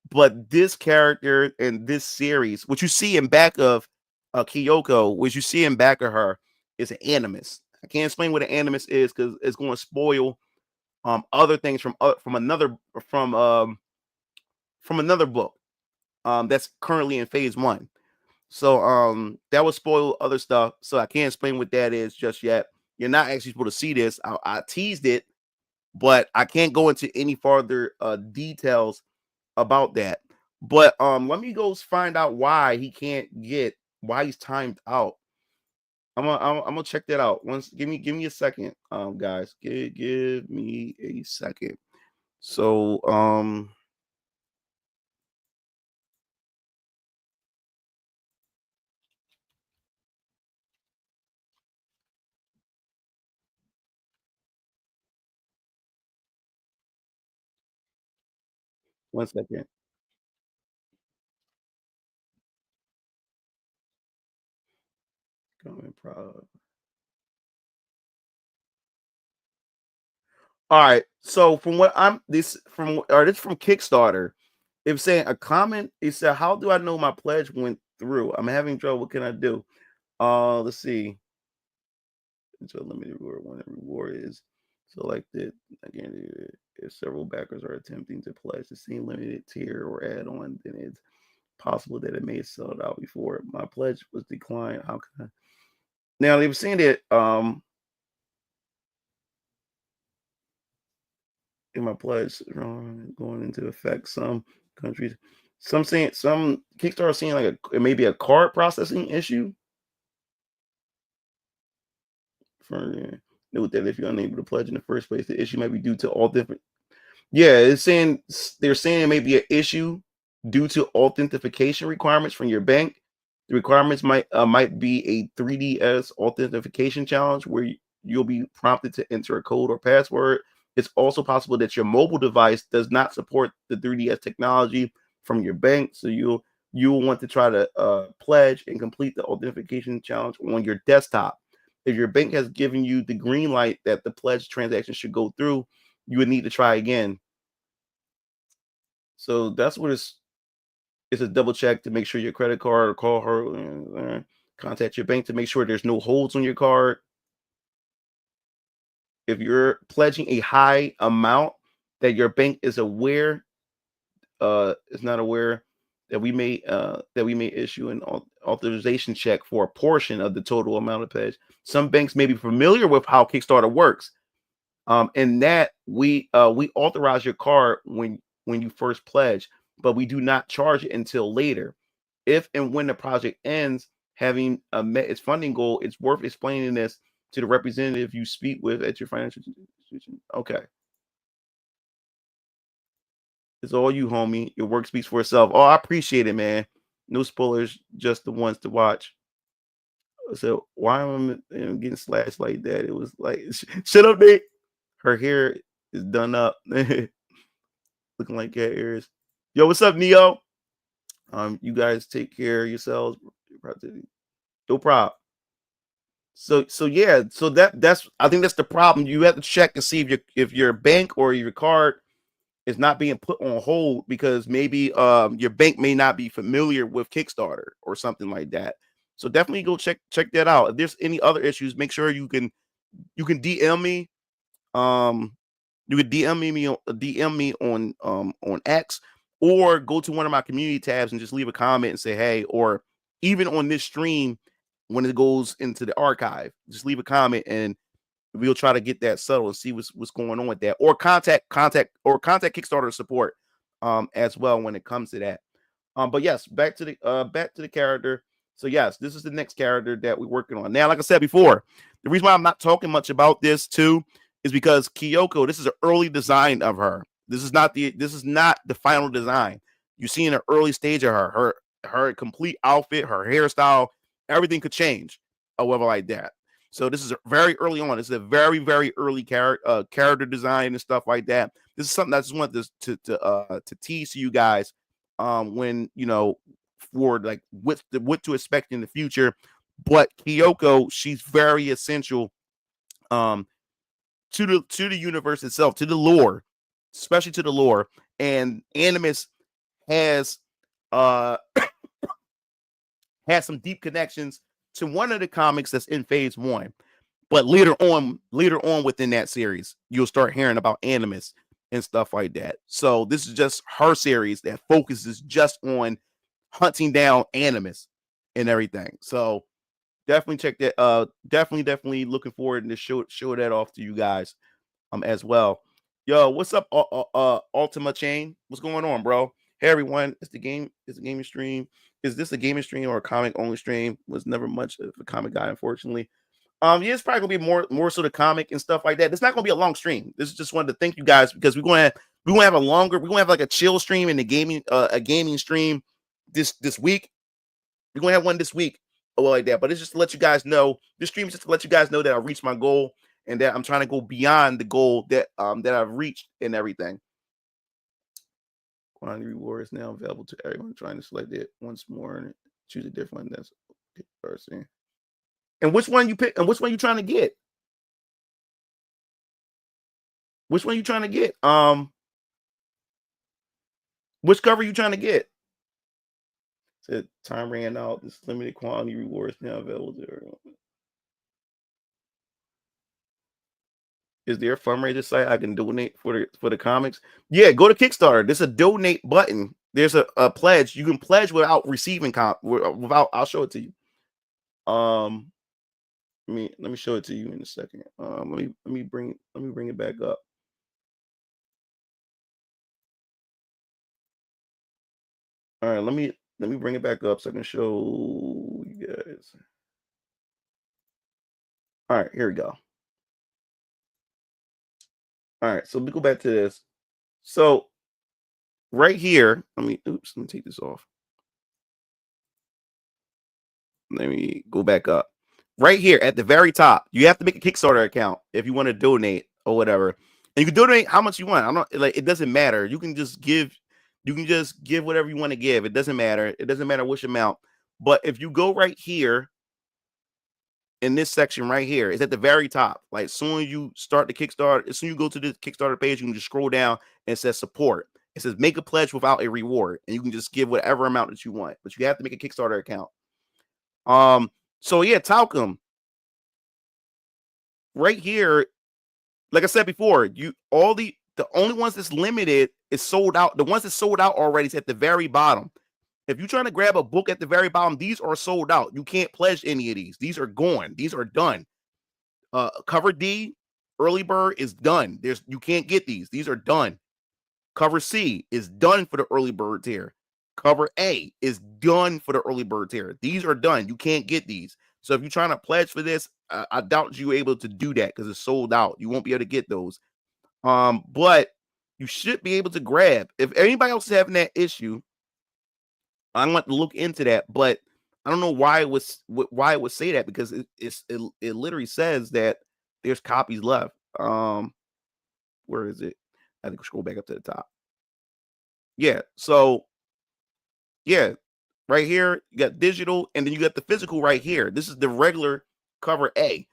but this character and this series, what you see in back of Kyoko, what you see in back of her, is an animus. I can't explain what an animus is because it's going to spoil other things from another book that's currently in phase 1. So that would spoil other stuff. So I can't explain what that is just yet. You're not actually supposed to see this. I teased it, but I can't go into any further details about that. But let me go find out why he's timed out. I'm gonna check that out. Give me a second, guys. Give me a second. So one second. Improv. All right. So from what I'm this from Kickstarter, it's saying a comment. It said, "How do I know my pledge went through? I'm having trouble. What can I do?" Let's see. It's a limited reward. When the reward is selected, again, if several backers are attempting to pledge the same limited tier or add-on, then it's possible that it may sell it out before my pledge was declined. How can I? Now they were saying that in my pledge going into effect, some countries, some Kickstarter saying like it may be a card processing issue. Note that if you're unable to pledge in the first place, the issue might be due to all different. Yeah, they're saying it may be an issue due to authentication requirements from your bank. The requirements might be a 3DS authentication challenge where you'll be prompted to enter a code or password. It's also possible that your mobile device does not support the 3DS technology from your bank, so you'll want to try to pledge and complete the authentication challenge on your desktop. If your bank has given you the green light that the pledge transaction should go through, you would need to try again. So that's what it's a double check to make sure your credit card, or call her and contact your bank to make sure there's no holds on your card. If you're pledging a high amount that your bank is aware, is not aware, that we may issue an authorization check for a portion of the total amount of pledge. Some banks may be familiar with how Kickstarter works, and that we authorize your card when you first pledge, but we do not charge it until later. If and when the project ends, having met its funding goal, it's worth explaining this to the representative you speak with at your financial institution. Okay. It's all you, homie. Your work speaks for itself. Oh, I appreciate it, man. No spoilers, just the ones to watch. So why am I getting slashed like that? It was like, shut up, Nate. Her hair is done up. Looking like cat ears. Yo, what's up, Neo? You guys take care of yourselves. No problem. So yeah, so that's I think that's the problem. You have to check and see if your bank or your card is not being put on hold because maybe your bank may not be familiar with Kickstarter or something like that. So definitely go check that out. If there's any other issues, make sure you can DM me. You can DM me on X, or go to one of my community tabs and just leave a comment and say hey, or even on this stream when it goes into the archive, just leave a comment and we'll try to get that settled and see what's going on with that, or contact Kickstarter support as well when it comes to that. But yes, back to the character. So yes, this is the next character that we're working on. Now, like I said before, the reason why I'm not talking much about this too is because Kyoko, this is an early design of her. This is not the final design. You see in an early stage of her complete outfit, her hairstyle, everything could change or whatever like that. So this is very early on. This is a very, very early character design and stuff like that. This is something I just wanted to tease to you guys when for like what to expect in the future. But Kyoko, she's very essential to the universe itself, to the lore, especially to the lore. And Animus has has some deep connections to one of the comics that's in phase 1. But later on within that series, you'll start hearing about Animus and stuff like that. So this is just her series that focuses just on hunting down Animus and everything. So definitely check that. Definitely looking forward to show that off to you guys as well. Yo, what's up, Ultima Chain? What's going on, bro? Hey everyone, it's a gaming stream. Is this a gaming stream or a comic only stream? Was never much of a comic guy, unfortunately. Yeah, it's probably gonna be more sort of comic and stuff like that. It's not gonna be a long stream. This is just wanted to thank you guys because we're gonna have like a chill stream and a gaming stream this week. We're gonna have one this week or like that. But it's just to let you guys know. This stream is just to let you guys know that I reached my goal and that I'm trying to go beyond the goal that I've reached and everything. Quantity reward is now available to everyone trying to select it once more and choose a different one. That's person. And which one you pick and which one you trying to get? Which one you trying to get? Which cover you trying to get? Said time ran out. This limited quantity rewards now available. Is there a fundraiser site I can donate for the comics? Yeah, go to Kickstarter. There's a donate button. There's a pledge. You can pledge without receiving without. I'll show it to you. Let me show it to you in a second. Let me bring it back up. All right, let me bring it back up so I can show you guys. All right, here we go. All right, so let me go back to this. So right here, let me take this off. Let me go back up. Right here at the very top, you have to make a Kickstarter account if you want to donate or whatever. And you can donate how much you want. I'm not like, it doesn't matter. You can just give whatever you want to give. It doesn't matter. It doesn't matter which amount. But if you go right here in this section right here, it's at the very top. Like as soon as you start the Kickstarter, as soon as you go to the Kickstarter page, you can just scroll down and it says support. It says make a pledge without a reward, and you can just give whatever amount that you want. But you have to make a Kickstarter account. So yeah, Talcum. Right here, like I said before, the only ones that's limited is sold out. The ones that sold out already is at the very bottom. If you're trying to grab a book at the very bottom, these are sold out. You can't pledge any of these. These are gone. These are done. Cover D, early bird is done. You can't get these. These are done. Cover C is done for the early bird tier. Cover A is done for the early bird tier. These are done. You can't get these. So if you're trying to pledge for this, I doubt you're able to do that because it's sold out. You won't be able to get those. But you should be able to grab. If anybody else is having that issue, I want to look into that. But I don't know why it would say that, because it literally says that there's copies left. Where is it? I think scroll back up to the top. Yeah. So yeah, right here you got digital, and then you got the physical right here. This is the regular cover A,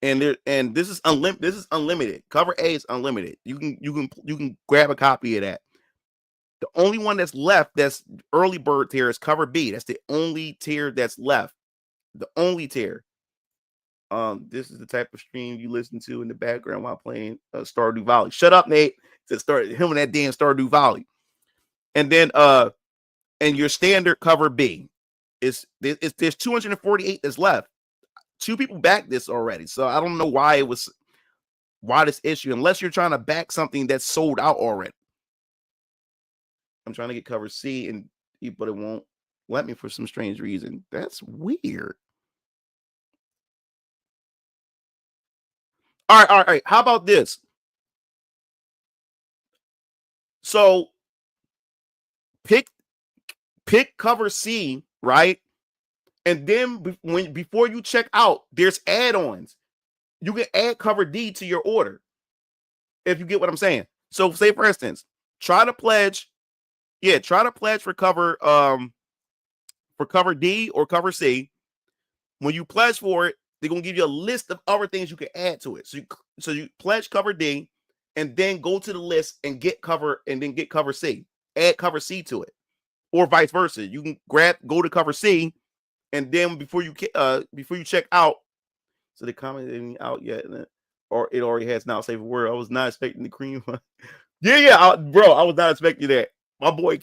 and this is unlimited. This is unlimited. Cover A is unlimited. You can grab a copy of that. The only one that's left that's early bird tier is cover B. That's the only tier that's left. The only tier. This is the type of stream you listen to in the background while playing Stardew Valley. Shut up, Nate. To start him and that damn Stardew Valley. And then and your standard cover B is there's 248 that's left. 2 people backed this already, so I don't know why this issue, unless you're trying to back something that's sold out already. I'm trying to get cover C, but it won't let me for some strange reason. That's weird. All right. How about this? So pick cover C, right? And then before you check out, there's add-ons. You can add cover D to your order, if you get what I'm saying. So say for instance, try to pledge for cover D or cover C. When you pledge for it, they're gonna give you a list of other things you can add to it. So you pledge cover D and then go to the list and get cover C. Add cover C to it, or vice versa. You can go to cover C, and then before you check out, so the comment isn't out yet, or it already has now. Say a word. I was not expecting the cream. Bro, I was not expecting that. My boy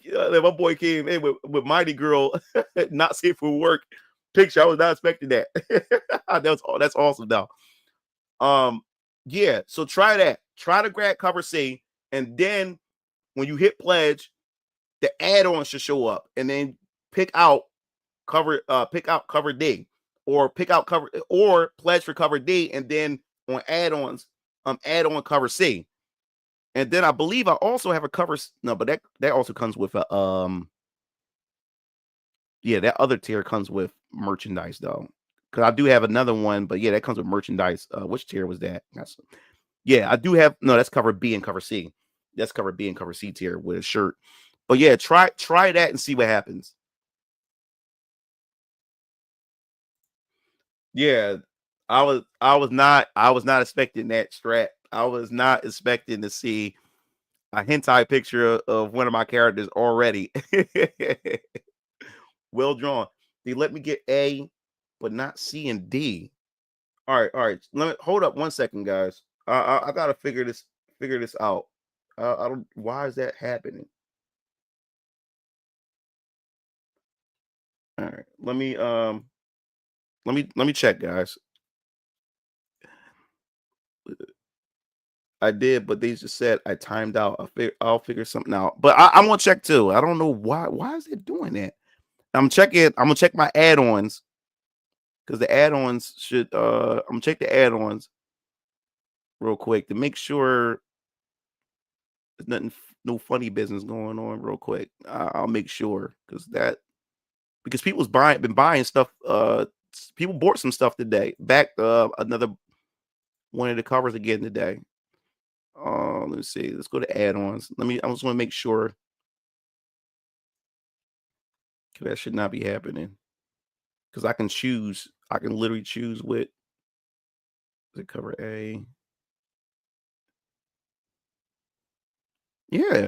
came in with Mighty Girl, not safe for work picture. I was not expecting that. That's awesome now. Yeah, so try that. Try to grab cover C, and then when you hit pledge, the add-on should show up, and then pick out cover D, or pledge for cover D, and then on add-ons, add on cover C. And then I believe I also have a cover. No, but that also comes with a that other tier comes with merchandise though. Because I do have another one, but yeah, that comes with merchandise. Which tier was that? I do have that's cover B and cover C. That's cover B and cover C tier with a shirt. But yeah, try that and see what happens. Yeah, I was not expecting that strap. I was not expecting to see a hentai picture of one of my characters already. Well drawn. They let me get A, but not C and D. All right. Let me hold up 1 second, guys. I gotta figure this out. I don't. Why is that happening? All right. Let me check, guys. I did, but they just said I timed out. I'll figure something out. But I'm gonna check too. I don't know why. Why is it doing that? I'm gonna check my add-ons because the add-ons should. I'm gonna check the add-ons real quick to make sure there's nothing, no funny business going on. Real quick, I'll make sure because people's been buying stuff. People bought some stuff today. Back another one of the covers again today. Let's see. Let's go to add-ons. I just want to make sure that should not be happening because I can choose. I can literally choose what the cover A. Yeah.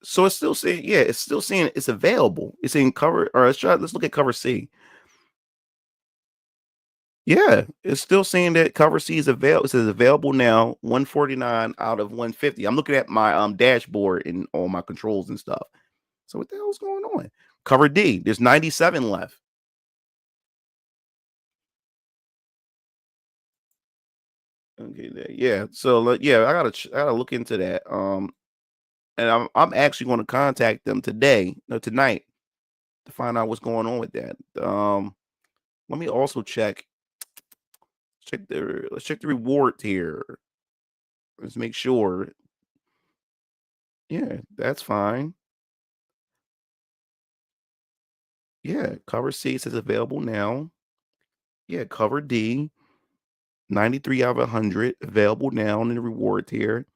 So it's still saying, it's still saying it's available. It's in cover, or let's look at cover C. Yeah, it's still saying that cover C is available. It says available now, 149 out of 150. I'm looking at my dashboard and all my controls and stuff. So what the hell is going on? Cover D, there's 97 left. Okay, yeah. So yeah, I gotta look into that. And I'm actually going to contact them tonight to find out what's going on with that. Let me also check let's check the reward here. Let's make sure. Yeah, that's fine. Yeah, cover C says available now. Yeah, cover D, 93 out of 100 available now in the reward tier.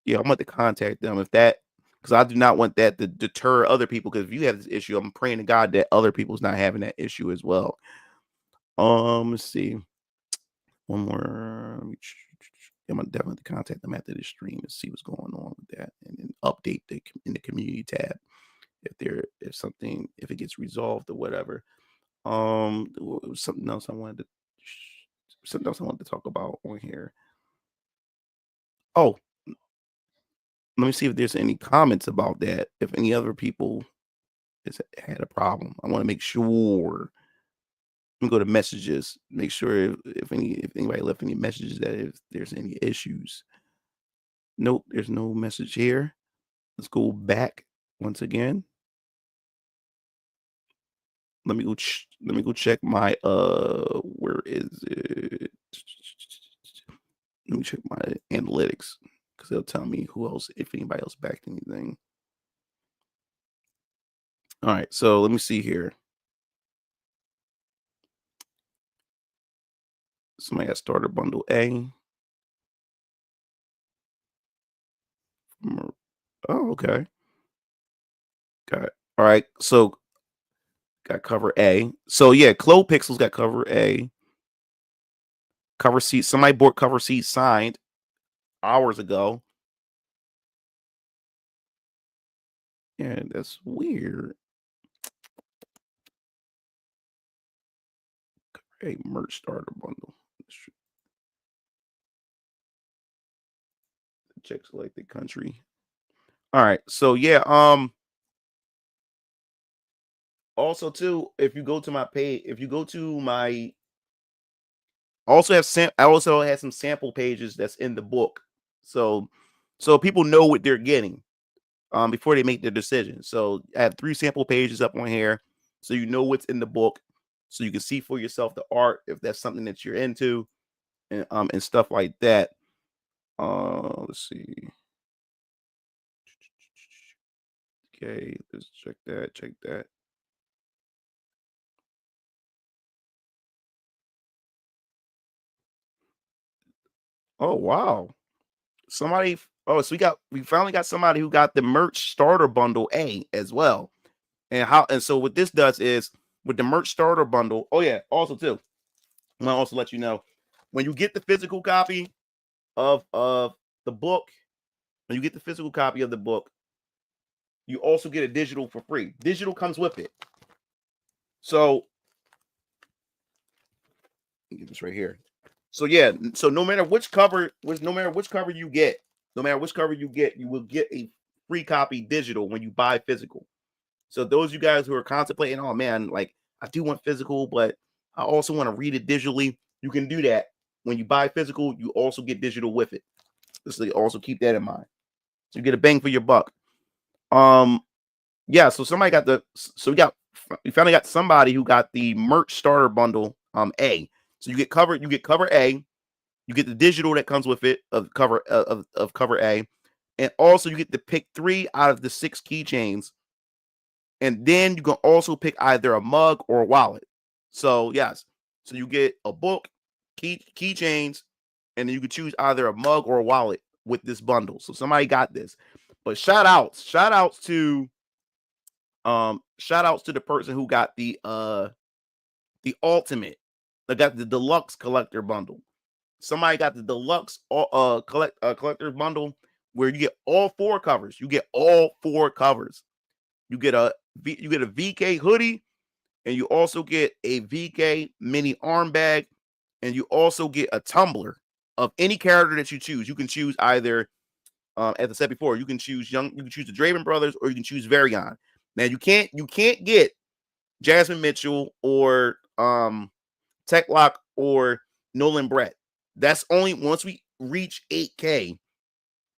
Yeah, I'm going to contact them because I do not want that to deter other people. Because if you have this issue, I'm praying to God that other people's not having that issue as well. Let's see. One more. I'm gonna definitely contact them after this stream and see what's going on with that, and then update in the community tab if it gets resolved or whatever. Something else I wanted to talk about on here. Oh, let me see if there's any comments about that. If any other people had a problem, I want to make sure. Let me go to messages. Make sure if anybody left any messages that if there's any issues. Nope, there's no message here. Let's go back once again. Let me go check my where is it? Let me check my analytics because they'll tell me who else, if anybody else backed anything. All right, so let me see here. Somebody got starter bundle A. Oh, okay. Got it. All right, so got cover A. So yeah, Clo Pixels got cover A. Cover C. Somebody bought cover C signed hours ago. Yeah, that's weird. A merch starter bundle. Check selected country. All right, so yeah, also too, if you go to my page, I also have some sample pages that's in the book, so people know what they're getting before they make their decision. So I have 3 sample pages up on here, so you know what's in the book, so you can see for yourself the art if that's something that you're into, and stuff like that. Let's see. Okay, let's check that. Oh wow. So we finally got somebody who got the merch starter bundle A as well. And so what this does is with the merch starter bundle, oh yeah, also too, I'm gonna also let you know when you get the physical copy, of the book, when you get the physical copy of the book, you also get a digital for free. Digital comes with it. So get this right here. So yeah, so no matter which cover you get, you will get a free copy digital when you buy physical. So those of you guys who are contemplating, oh man, like I do want physical, but I also want to read it digitally, you can do that. When you buy physical, you also get digital with it. So also keep that in mind. So you get a bang for your buck. Yeah, so we finally got somebody who got the merch starter bundle A. So you get cover A, you get the digital that comes with it of cover A, and also you get to pick 3 out of the 6 keychains, and then you can also pick either a mug or a wallet. So yes, so you get a book, keychains, and then you can choose either a mug or a wallet with this bundle. So somebody got this. But shout outs to the person who got the ultimate. They got the deluxe collector bundle. Somebody got the deluxe collector bundle where you get all 4 covers. You get all 4 covers. You get a VK hoodie, and you also get a VK mini arm bag, and you also get a tumbler of any character that you choose. You can choose either, as I said before, you can choose the Draven brothers, or you can choose Varian. Now you can't get Jasmine Mitchell or Techlock or Nolan Brett. That's only once we reach 8K,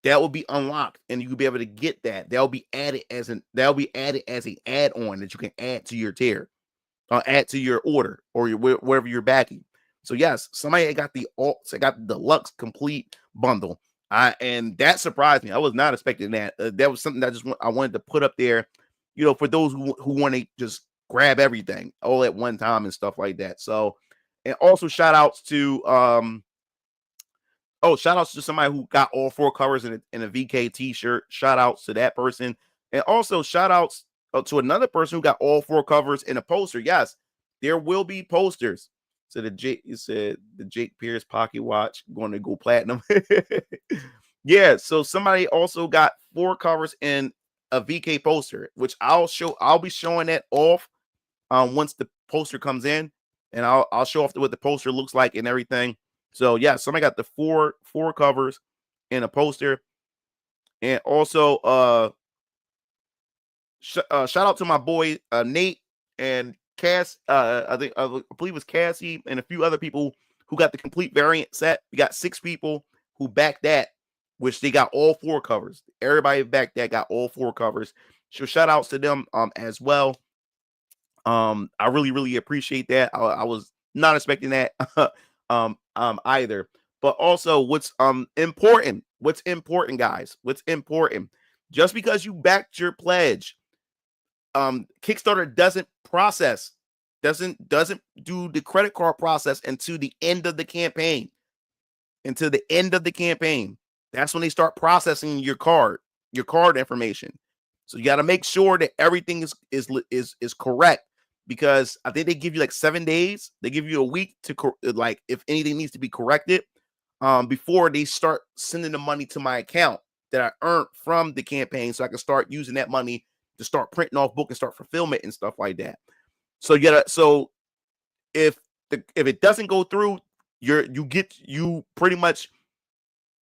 that will be unlocked, and you'll be able to get that. That'll be added as an add-on that you can add to your tier, add to your order or wherever you're backing. So yes, somebody got the deluxe complete bundle, and that surprised me. I was not expecting that. That was something that I wanted to put up there, for those who want to just grab everything all at one time and stuff like that. So, and also shout outs to somebody who got all 4 covers in a VK t-shirt. Shout outs to that person. And also shout outs to another person who got all 4 covers in a poster. Yes, there will be posters. So the Jake Pierce pocket watch going to go platinum. Yeah, so somebody also got 4 covers in a VK poster, which I'll be showing that off once the poster comes in, and I'll show off what the poster looks like and everything. So yeah, somebody got the four covers in a poster. And also shout out to my boy Nate and Cass. I believe it was Cassie and a few other people who got the complete variant set. We got 6 people who backed that, which they got all 4 covers. Everybody backed that got all 4 covers. So shout outs to them as well. I really appreciate that. I was not expecting that either. But also what's important, guys, just because you backed your pledge, Kickstarter doesn't do the credit card process until the end of the campaign. That's when they start processing your card information. So you got to make sure that everything is correct, because I think they give you like 7 days. They give you a week to like if anything needs to be corrected before they start sending the money to my account that I earned from the campaign, so I can start using that money to start printing off book and start fulfillment and stuff like that. So if it doesn't go through, you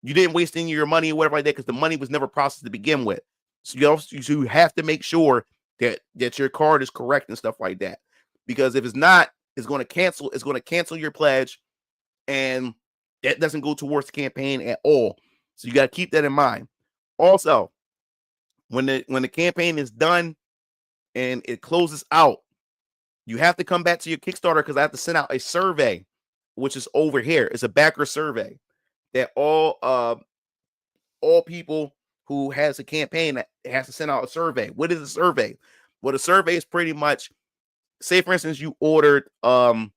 didn't waste any of your money or whatever like that, because the money was never processed to begin with. So you have to make sure that your card is correct and stuff like that, because if it's not, it's going to cancel your pledge, and that doesn't go towards the campaign at all. So you got to keep that in mind. Also, when the campaign is done and it closes out, you have to come back to your Kickstarter, because I have to send out a survey, which is over here. It's a backer survey that all people who has a campaign has to send out a survey. What is a survey? Well, a survey is pretty much, say for instance you ordered this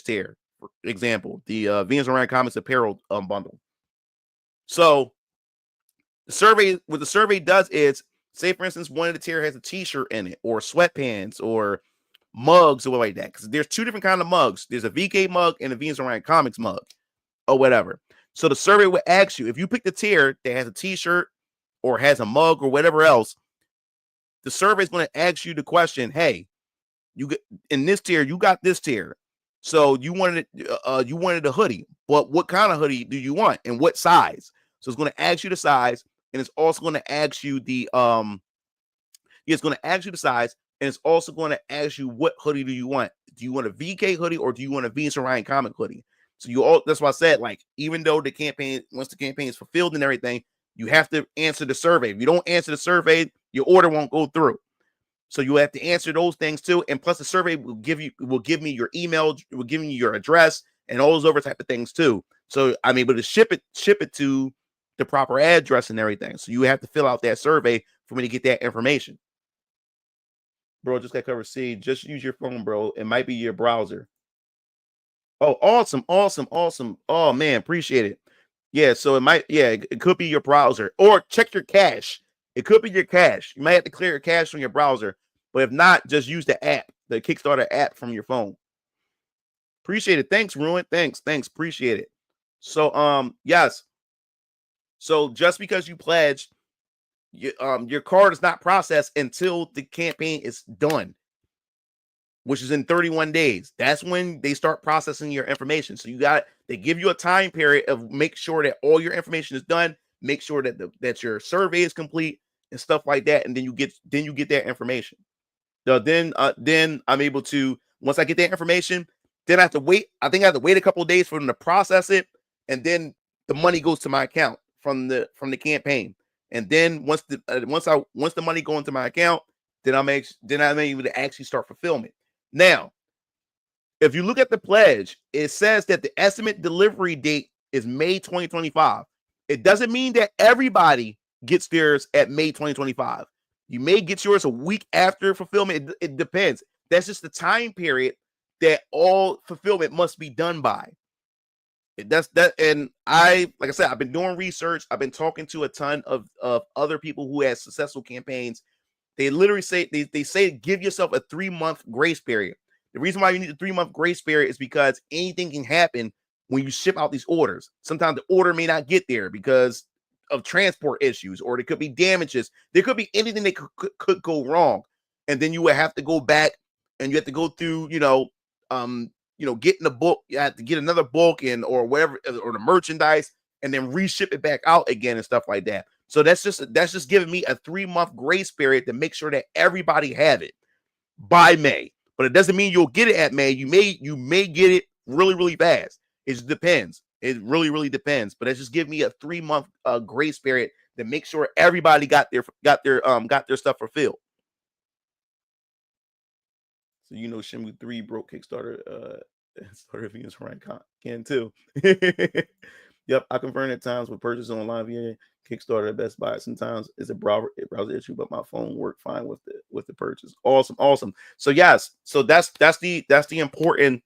tier, for example, the Venus Orion Comics apparel bundle. So what the survey does is, say for instance one of the tier has a t-shirt in it, or sweatpants, or mugs, or like that, because there's 2 different kind of mugs. There's a VK mug and a Venus Orion Comics mug, or whatever. So the survey will ask you, if you pick the tier that has a t-shirt or has a mug or whatever else, the survey is going to ask you the question, hey, you get in this tier, you got this tier. So you wanted a hoodie, but what kind of hoodie do you want and what size? So it's going to ask you the size, and it's also going to ask you the it's going to ask you the size, and it's also going to ask you what hoodie do you want? Do you want a VK hoodie or do you want a Venus Orion comic hoodie? So that's why I said, like, even though once the campaign is fulfilled and everything, you have to answer the survey. If you don't answer the survey, your order won't go through. So you have to answer those things too. And plus the survey will give me your email, will give me your address and all those other type of things too. So I'm able to ship it to the proper address and everything. So you have to fill out that survey for me to get that information. Bro, just got covered C. Just use your phone, bro. It might be your browser. Oh, awesome. Oh man, appreciate it. Yeah, so it could be your browser. Or check your cache. It could be your cache. You might have to clear your cache from your browser. But if not, just use the app, the Kickstarter app from your phone. Appreciate it. Thanks, Ruin. Thanks. Appreciate it. So, yes. So just because you pledged, your card is not processed until the campaign is done, which is in 31 days. That's when they start processing your information. So they give you a time period of make sure that all your information is done, make sure that that your survey is complete and stuff like that, and then you get that information. So then I'm able to, once I get that information, then I have to wait. I think I have to wait a couple of days for them to process it, and then the money goes to my account from the campaign. And then once the money goes into my account, then I'm able to actually start fulfillment. Now, if you look at the pledge, it says that the estimate delivery date is May 2025. It doesn't mean that everybody gets theirs at May 2025. You may get yours a week after fulfillment. It depends. That's just the time period that all fulfillment must be done by. That's that. And like I said, I've been doing research. I've been talking to a ton of other people who had successful campaigns. They literally say they say give yourself a 3-month grace period. The reason why you need a 3-month grace period is because anything can happen when you ship out these orders. Sometimes the order may not get there because of transport issues, or there could be damages. There could be anything that could go wrong, and then you would have to go back and you have to go through, getting the book. You have to get another book or whatever, or the merchandise, and then reship it back out again and stuff like that. So that's just giving me a 3-month grace period to make sure that everybody have it by May. But it doesn't mean you'll get it at May. You may get it really, really fast. It just depends. It really, really depends. But it's just give me a 3-month grace period to make sure everybody got their stuff fulfilled. So Shenmue 3 broke Kickstarter. Started Venus Orion can too. Yep, I confirmed at times with purchase online via Kickstarter at Best Buy. Sometimes it's a browser issue, but my phone worked fine with the purchase. Awesome. So yes, so that's the important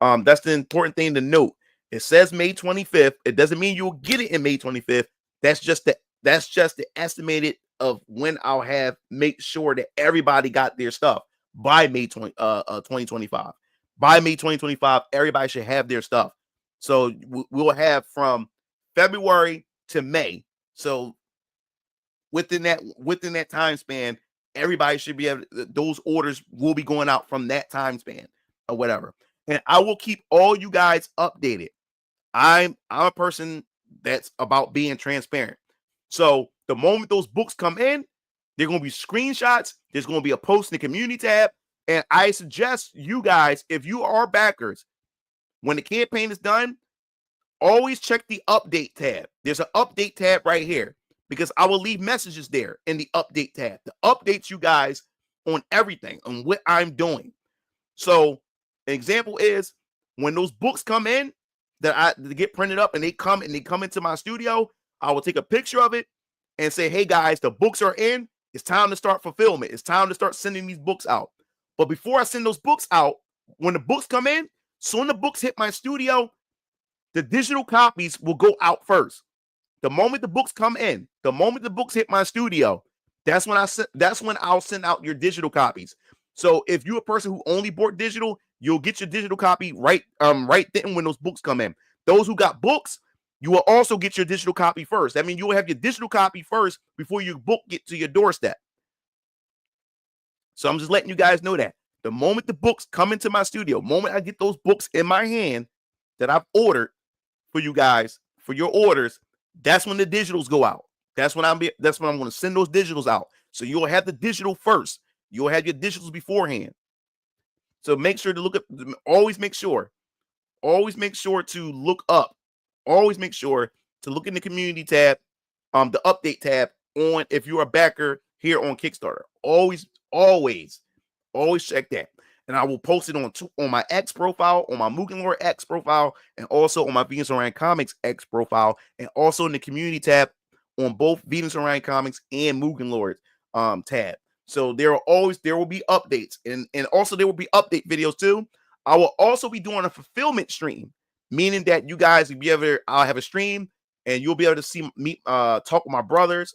thing to note. It says May 25th. It doesn't mean you'll get it in May 25th. That's just the estimated of when I'll have make sure that everybody got their stuff by May 2025. By May 2025, everybody should have their stuff. So we'll have from February to May. So within that time span, everybody should be able to, those orders will be going out from that time span or whatever. And I will keep all you guys updated. I'm a person that's about being transparent. So the moment those books come in, they're going to be screenshots. There's going to be a post in the community tab. And I suggest you guys, if you are backers, when the campaign is done, always check the update tab. There's an update tab right here because I will leave messages there in the update tab to update you guys on everything, on what I'm doing. So an example is when those books come in that get printed up and they come into my studio, I will take a picture of it and say, hey guys, the books are in. It's time to start fulfillment. It's time to start sending these books out. But before I send those books out, when the books come in, so when the books hit my studio, the digital copies will go out first. The moment the books come in, the moment the books hit my studio, that's when I'll send out your digital copies. So if you're a person who only bought digital, you'll get your digital copy right then when those books come in. Those who got books, You will also get your digital copy first. That means you will have your digital copy first before your book get to your doorstep. So I'm just letting you guys know that. The moment the books come into my studio, moment I get those books in my hand that I've ordered for you guys, for your orders, that's when the digitals go out. That's when I'm going to send those digitals out. So you'll have the digital first. You'll have your digitals beforehand. So make sure to look up, always make sure to look up. Always make sure to look in the community tab, the update tab on if you're a backer here on Kickstarter. Always check that. And I will post it on my X profile, on my Mugen Lord X profile, and also on my Venus Orion Comics X profile, and also in the community tab on both Venus Orion Comics and Mugen Lord tab. So there will be updates, and also there will be update videos too. I will also be doing a fulfillment stream, meaning that you guys will be able to, I'll have a stream and you'll be able to see me talk with my brothers,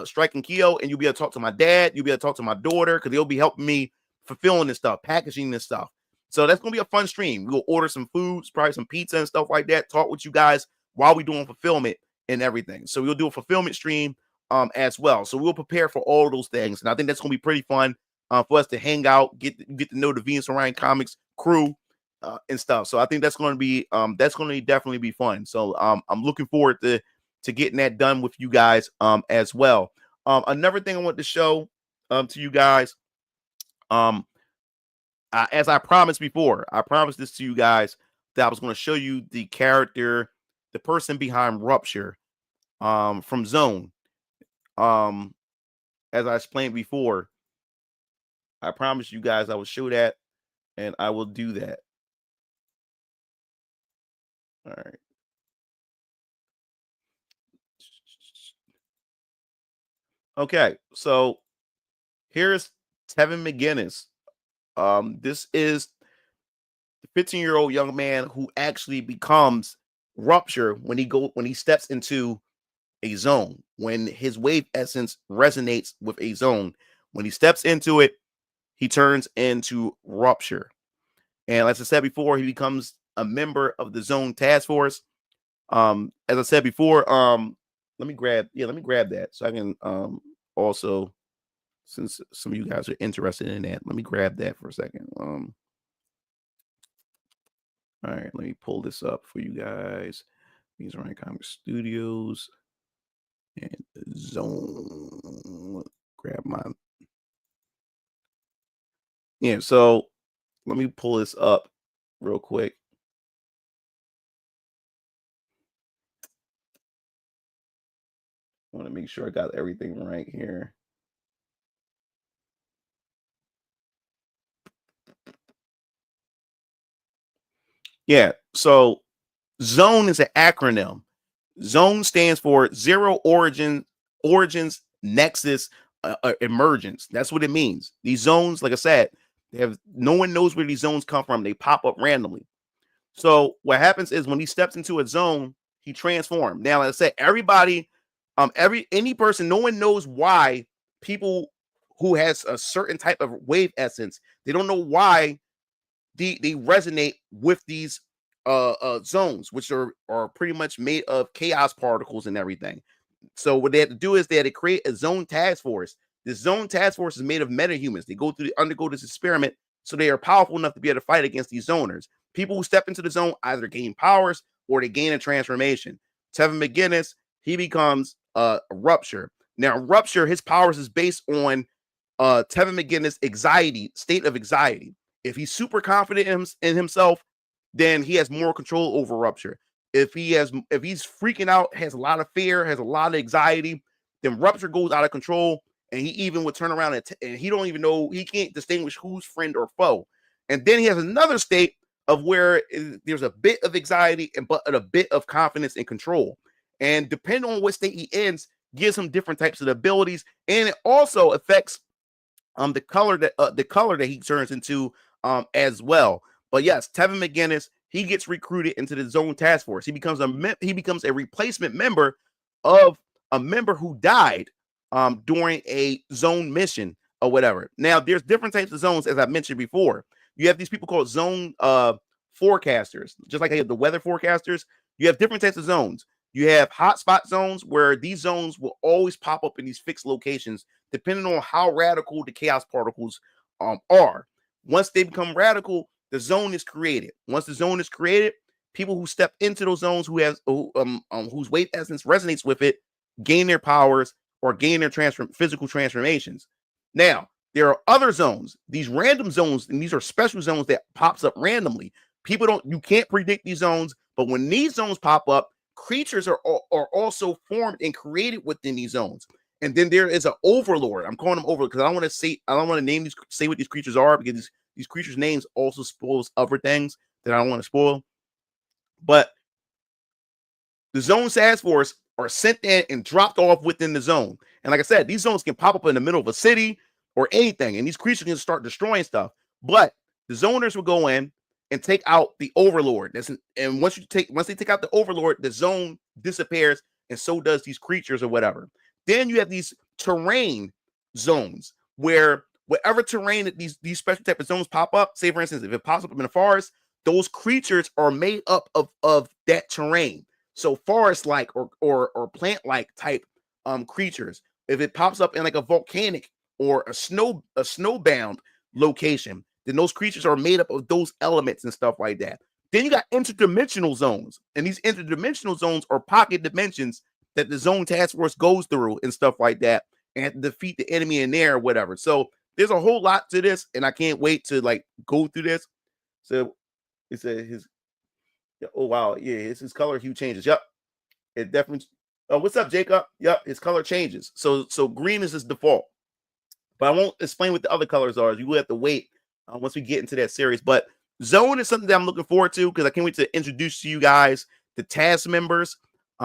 Strike and Keo, and you'll be able to talk to my dad, you'll be able to talk to my daughter, because they'll be helping me fulfilling this stuff, packaging this stuff. So that's gonna be a fun stream. We'll order some foods, probably some pizza and stuff like that, talk with you guys while we're doing fulfillment and everything. So we'll do a fulfillment stream as well. So we'll prepare for all those things, and I think that's gonna be pretty fun for us to hang out, get to know the Venus Orion Comics crew and stuff. So I think that's going to be definitely be fun. So I'm looking forward to getting that done with you guys as well. Another thing I want to show to you guys, as I promised before, I promised this to you guys that I was going to show you the character, the person behind Rupture from Zone. As I explained before, I promised you guys I will show that, and I will do that. All right. Okay, so here's Tevin McGinnis. This is the 15-year-old young man who actually becomes Rupture when he steps into a zone, when his wave essence resonates with a zone. When he steps into it, he turns into Rupture. And as I said before, he becomes a member of the Zone Task Force. As I said before, let me grab that so I can also, since some of you guys are interested in that, let me grab that for a second. All right, let me pull this up for you guys. These are Comic Studios and Zone. Grab my so let me pull this up real quick. I want to make sure I got everything right here. Yeah, so Zone is an acronym. Zone stands for Zero Origins, Nexus, Emergence. That's what it means. These zones, like I said, no one knows where these zones come from. They pop up randomly. So what happens is when he steps into a zone, he transforms. Now, like I said, everybody, any person, no one knows why people who has a certain type of wave essence, they don't know why they resonate with these zones, which are pretty much made of chaos particles and everything. So what they had to do is they had to create a zone task force. This zone task force is made of metahumans. They undergo this experiment, so they are powerful enough to be able to fight against these zoners. People who step into the zone either gain powers or they gain a transformation. Tevin McGinnis, he becomes Rupture. Now, Rupture, his powers is based on Tevin McGinnis' state of anxiety. If he's super confident in himself, then he has more control over Rupture. If he's freaking out, has a lot of fear, has a lot of anxiety, then Rupture goes out of control, and he even would turn around and he don't even know, he can't distinguish who's friend or foe. And then he has another state of where there's a bit of anxiety but a bit of confidence and control. And depending on what state he ends, gives him different types of abilities, and it also affects the color that he turns into as well. But yes, Tevin McGinnis, he gets recruited into the Zone Task Force. He becomes a replacement member of a member who died during a zone mission or whatever. Now, there's different types of zones, as I mentioned before. You have these people called zone forecasters, just like I have the weather forecasters. You have different types of zones. You have hotspot zones where these zones will always pop up in these fixed locations, depending on how radical the chaos particles are. Once they become radical, the zone is created. Once the zone is created, people who step into those zones whose wave essence resonates with it gain their powers or gain their physical transformations. Now, there are other zones, these random zones, and these are special zones that pops up randomly. You can't predict these zones, but when these zones pop up, creatures are also formed and created within these zones. And then there is an overlord. I'm calling them overlord because I don't want to say what these creatures are, because these creatures' names also spoils other things that I don't want to spoil. But the zone task force are sent in and dropped off within the zone. And like I said, these zones can pop up in the middle of a city or anything, and these creatures can start destroying stuff. But the zoners will go in and take out the overlord. And once they take out the overlord, the zone disappears, and so does these creatures or whatever. Then you have these terrain zones where whatever terrain that these special type of zones pop up, say for instance, if it pops up in the forest, those creatures are made up of that terrain. So forest-like or plant-like type creatures. If it pops up in like a volcanic or a snowbound location, then those creatures are made up of those elements and stuff like that. Then you got interdimensional zones, and these interdimensional zones are pocket dimensions that the zone task force goes through and stuff like that, and defeat the enemy in there or whatever. So there's a whole lot to this, and I can't wait to like go through this. So it's oh wow, yeah, his color hue changes. Yep, it definitely. Oh, what's up, Jacob? Yep, his color changes. So green is his default, but I won't explain what the other colors are. You will have to wait once we get into that series. But zone is something that I'm looking forward to because I can't wait to introduce to you guys the task members.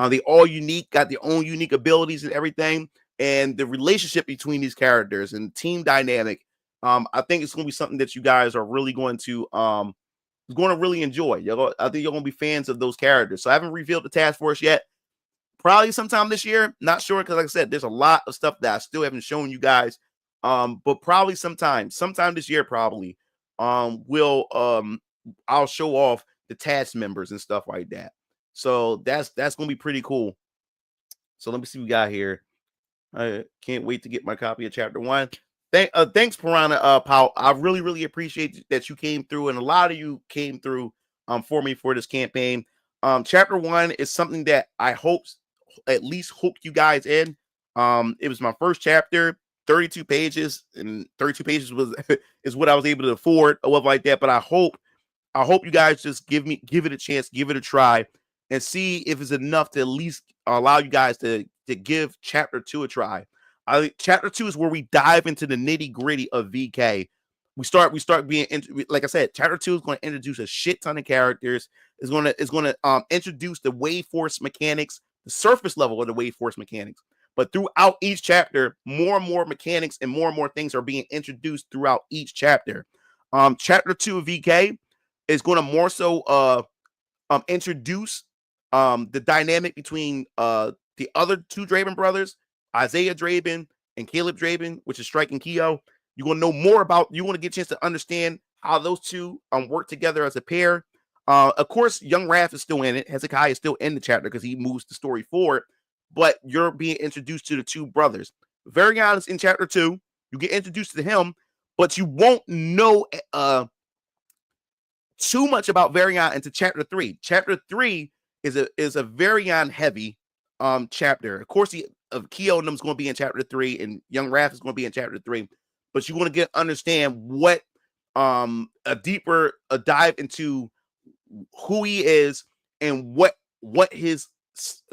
They all unique, got their own unique abilities and everything, and the relationship between these characters and team dynamic. I think it's going to be something that you guys are really going to really enjoy. I think you're going to be fans of those characters. So I haven't revealed the task force yet. Probably sometime this year. Not sure because, like I said, there's a lot of stuff that I still haven't shown you guys. But probably sometime this year, probably I'll show off the task members and stuff like that. So that's gonna be pretty cool. So let me see what we got here. I can't wait to get my copy of chapter 1. Thanks, Piranha Paul. I really appreciate that you came through, and a lot of you came through for me for this campaign. Chapter 1 is something that I hope at least hooked you guys in. It was my first chapter, 32 pages, and 32 pages is what I was able to afford or whatever like that. But I hope you guys just give it a chance, give it a try, and see if it's enough to at least allow you guys to give chapter 2 a try. Chapter 2 is where we dive into the nitty gritty of VK. We start being like I said, chapter 2 is going to introduce a shit ton of characters. It's going to introduce the wave force mechanics, the surface level of the wave force mechanics. But throughout each chapter, more and more mechanics and more things are being introduced throughout each chapter. Chapter 2 of VK is going to more so introduce the dynamic between the other two Draven brothers, Isaiah Draven and Caleb Draven, which is Strike and Keo. You're going to know more about, you want to get a chance to understand how those two work together as a pair. Of course, young Raph is still in it. Hezekiah is still in the chapter because he moves the story forward, but you're being introduced to the two brothers. Varian is in chapter 2. You get introduced to him, but you won't know too much about Varian into chapter 3. Chapter 3 is a Varian heavy chapter. Of course, Keo and them is going to be in chapter 3, and young Raph is going to be in chapter 3. But you want to understand what a deeper dive into who he is and what his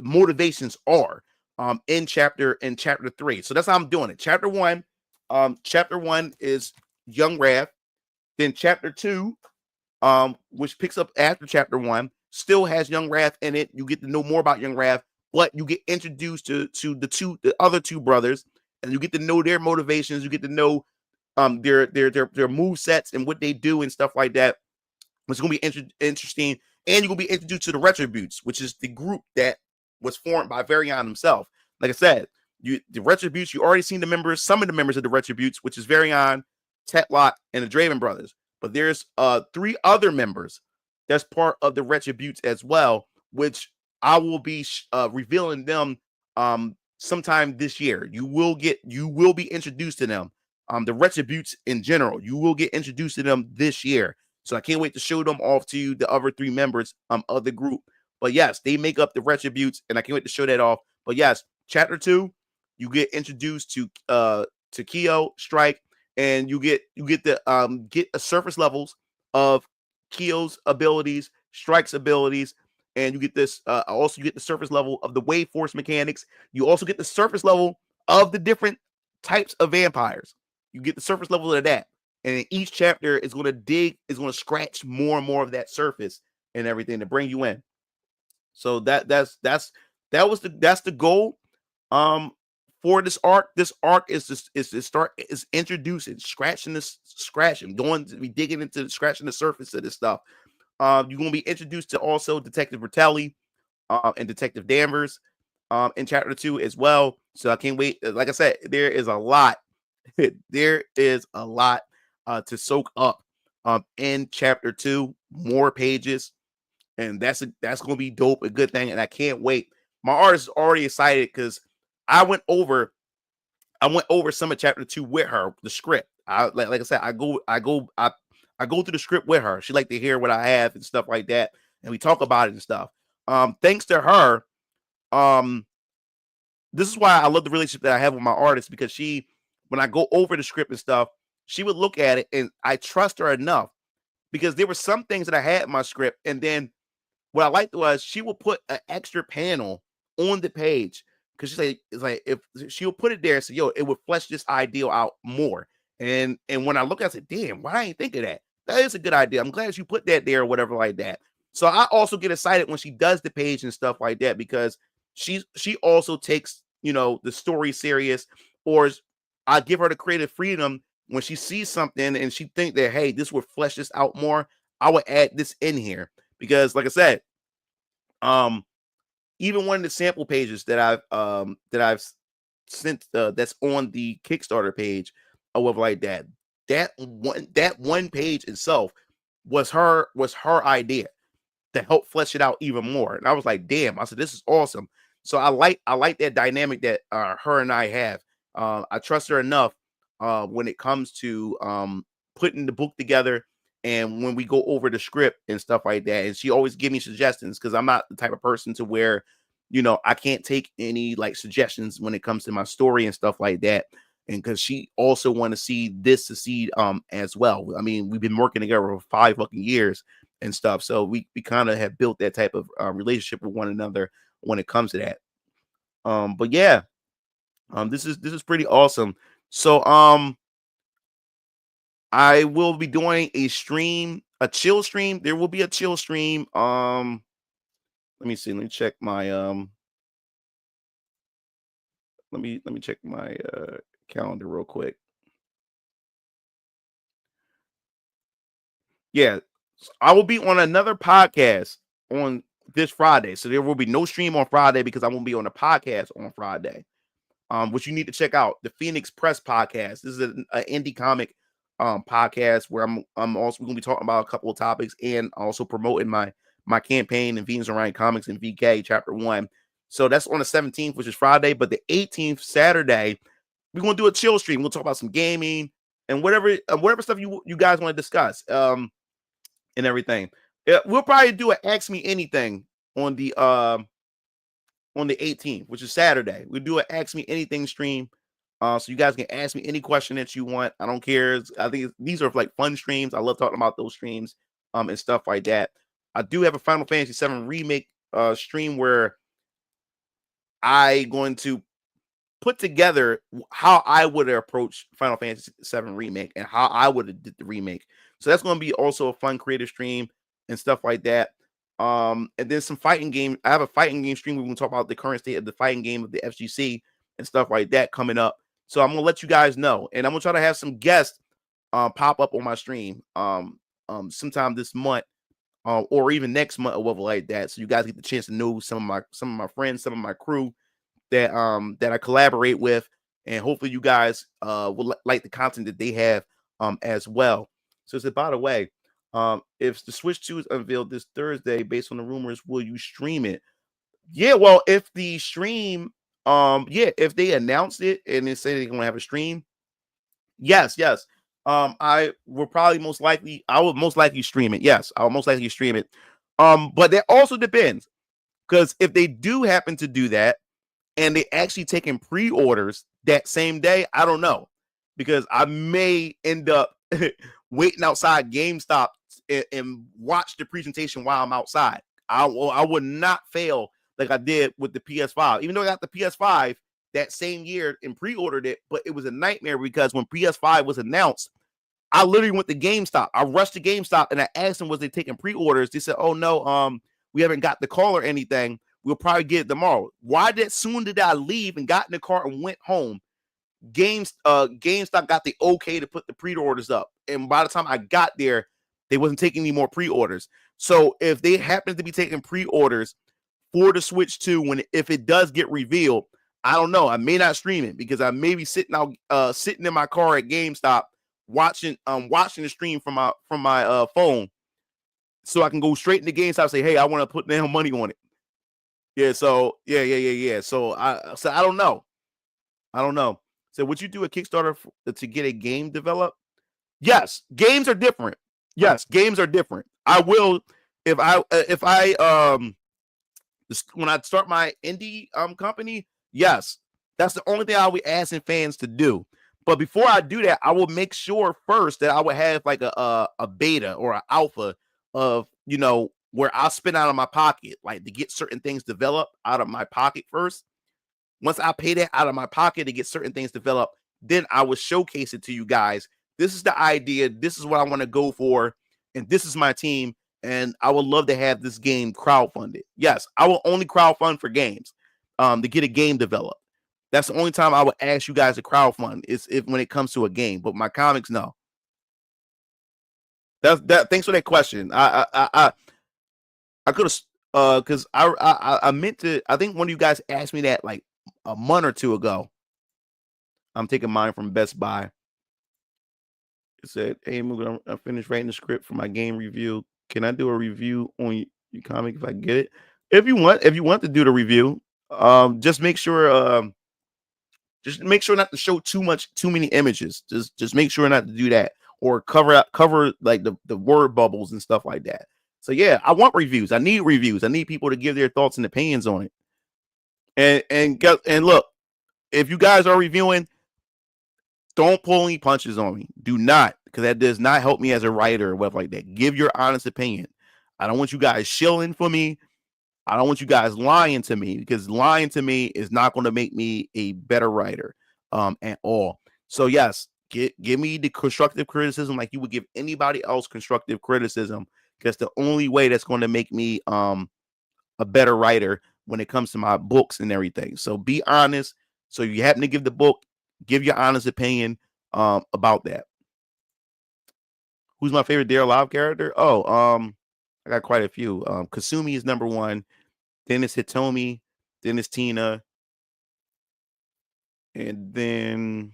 motivations are in chapter 3. So that's how I'm doing it. Chapter 1 is young Raph. Then chapter 2, which picks up after chapter 1, still has young Raph in it. You get to know more about young Raph, but you get introduced to the other two brothers, and you get to know their motivations. You get to know their move sets and what they do and stuff like that. It's going to be interesting, and you're going to be introduced to the Retributes, which is the group that was formed by Varian himself. Like I said, the Retributes, you already seen some of the members of the Retributes, which is Varian, Tetlock, and the Draven brothers. But there's 3 other members that's part of the Retributes as well, which I will be revealing them sometime this year. You will be introduced to them. The Retributes in general, you will get introduced to them this year. So I can't wait to show them off to you, the other 3 members of the group. But yes, they make up the Retributes, and I can't wait to show that off. But yes, chapter 2, you get introduced to Kyo, Strike, and you get the get a surface levels of Kyo's abilities, Strike's abilities, and you get this also you get the surface level of the wave force mechanics. You also get the surface level of the different types of vampires. You get the surface level of that. And in each chapter is going to scratch more and more of that surface and everything to bring you in. So that's the goal for this arc. This arc is introducing, going to be digging into scratching the surface of this stuff. You're going to be introduced to also Detective Bertelli and Detective Danvers in chapter 2 as well. So I can't wait. Like I said, there is a lot. There is a lot to soak up in chapter 2. More pages, and that's going to be dope. A good thing, and I can't wait. My artist is already excited because I went over some of chapter 2 with her, the script. Like I said, I go through the script with her. She like to hear what I have and stuff like that, and we talk about it and stuff. Thanks to her, this is why I love the relationship that I have with my artist, because when I go over the script and stuff, she would look at it, and I trust her enough because there were some things that I had in my script, and then what I liked was she would put an extra panel on the page because she said it's like if she'll put it there and say, "Yo, it would flesh this ideal out more." And when I look, I said, "Damn, why I ain't think of that? That is a good idea. I'm glad you put that there or whatever like that." So I also get excited when she does the page and stuff like that because she also takes the story serious, or I give her the creative freedom when she sees something and she think that, hey, this would flesh this out more. I would add this in here because, like I said, even one of the sample pages that I've sent that's on the Kickstarter page or whatever like that. That one page itself was her idea to help flesh it out even more. And I was like, damn, I said, this is awesome. So I like that dynamic that her and I have. I trust her enough when it comes to putting the book together and when we go over the script and stuff like that. And she always give me suggestions because I'm not the type of person to where, I can't take any like suggestions when it comes to my story and stuff like that. And because she also want to see this succeed as well. I mean, we've been working together for 5 fucking years and stuff. So we kind of have built that type of relationship with one another when it comes to that. But yeah, this is pretty awesome. So I will be doing a chill stream. There will be a chill stream. Let me see. Let me check my let me check my calendar real quick. Yeah, I will be on another podcast on this Friday. So there will be no stream on Friday because I won't be on a podcast on Friday. Which you need to check out, the Phoenix Press podcast. This is an indie comic podcast where I'm also going to be talking about a couple of topics and also promoting my campaign in Venus Orion Comics and VK Chapter 1. So that's on the 17th, which is Friday. But the 18th, Saturday, we're going to do a chill stream. We'll talk about some gaming and whatever stuff you guys want to discuss and everything. We'll probably do an Ask Me Anything on the 18th, which is Saturday. We'll do an Ask Me Anything stream. So you guys can ask me any question that you want. I don't care. I think these are like fun streams. I love talking about those streams and stuff like that. I do have a Final Fantasy VII Remake stream where I going to put together how I would approach Final Fantasy VII Remake and how I would have did the remake. So that's going to be also a fun creative stream and stuff like that. And then some fighting game. I have a fighting game stream where we can talk about the current state of the fighting game of the FGC and stuff like that coming up. So I'm gonna let you guys know, and I'm gonna try to have some guests pop up on my stream sometime this month or even next month or whatever like that. So you guys get the chance to know some of my friends, some of my crew that I collaborate with, and hopefully you guys will like the content that they have as well. So by the way, If the Switch 2 is unveiled this Thursday, based on the rumors, will you stream it? Yeah, well, if the stream, if they announced it and they say they're gonna have a stream, yes. I will probably I would most likely stream it. Yes, I will most likely stream it. But that also depends, because if they do happen to do that and they actually taking pre-orders that same day, I don't know, because I may end up waiting outside GameStop and watch the presentation while I'm outside. I would not fail like I did with the PS5, even though I got the PS5 that same year and pre-ordered it, but it was a nightmare because when PS5 was announced, I literally went to GameStop. I rushed to GameStop and I asked them, was they taking pre-orders? They said, oh no, we haven't got the call or anything. We'll probably get it tomorrow. Why did soon did I leave and got in the car and went home? GameStop got the okay to put the pre-orders up, and by the time I got there, they wasn't taking any more pre-orders. So if they happen to be taking pre-orders for the Switch 2, if it does get revealed, I don't know. I may not stream it because I may be sitting in my car at GameStop watching the stream from my phone, so I can go straight into GameStop and say, hey, I want to put down money on it. Yeah. So yeah. So I don't know. So would you do a Kickstarter to get a game developed? Yes, games are different. I will if I when I start my indie company. Yes, that's the only thing I will be asking fans to do. But before I do that, I will make sure first that I would have like a beta or an alpha of, where I'll spend out of my pocket, like to get certain things developed out of my pocket first. Once I pay that out of my pocket to get certain things developed, then I will showcase it to you guys. This is the idea. This is what I want to go for. And this is my team. And I would love to have this game crowdfunded. Yes, I will only crowdfund for games to get a game developed. That's the only time I would ask you guys to crowdfund is when it comes to a game. But my comics, no. Thanks for that question. I could have because I meant to. I think one of you guys asked me that like a month or two ago. I'm taking mine from Best Buy. It said, "Hey, I finished writing the script for my game review. Can I do a review on your comic if I get it? If you want to do the review, just make sure not to show too many images. Just make sure not to do that, or cover like the word bubbles and stuff like that. So yeah, I want reviews. I need reviews. I need people to give their thoughts and opinions on it. And look, if you guys are reviewing, don't pull any punches on me. Do not, because that does not help me as a writer or whatever like that. Give your honest opinion. I don't want you guys shilling for me. I don't want you guys lying to me, because lying to me is not going to make me a better writer at all. So yes, give me the constructive criticism like you would give anybody else constructive criticism, because the only way that's going to make me a better writer when it comes to my books and everything. So be honest. So you happen to give the book, give your honest opinion about that. Who's my favorite Dare Live character? I got quite a few. Kasumi is number one. Then it's Hitomi. Then it's Tina. And then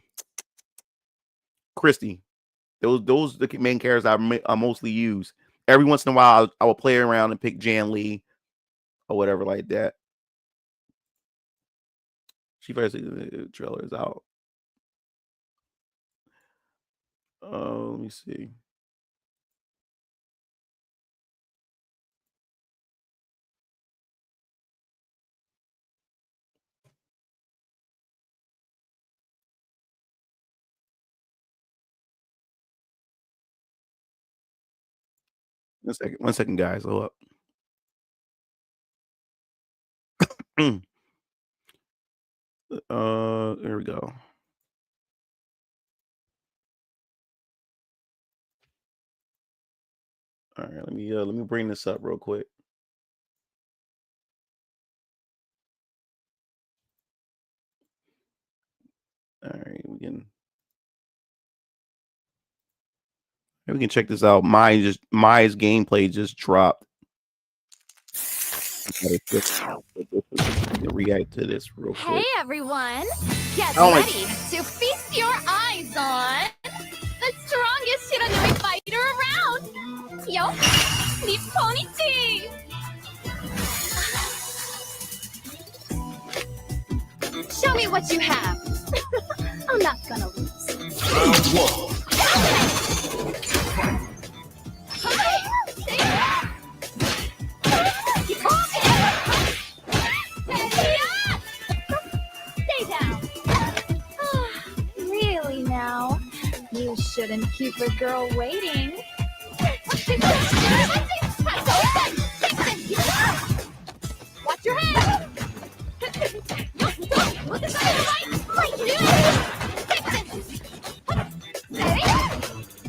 Christy. Those are the main characters I mostly use. Every once in a while, I will play around and pick Jan Lee or whatever like that. She first the trailer is out. Let me see. One second, guys. Hold up. There we go. All right, let me bring this up real quick. All right, we can check this out. Maya's gameplay just dropped. React to this real quick. Hey everyone, get ready to feast your eyes on the strongest Hiranui fighter around. Yo, Leaf Ponychi! Show me what you have. I'm not gonna lose. Round one. Stay down. Really now? You shouldn't keep a girl waiting. Watch your head!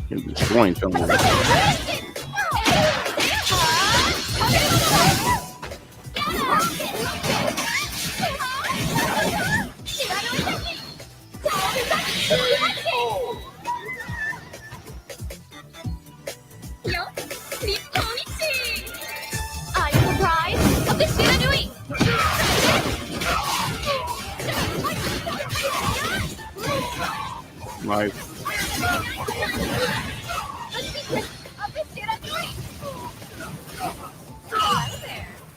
You're destroying someone. Are you surprised of the Shiranui? Like,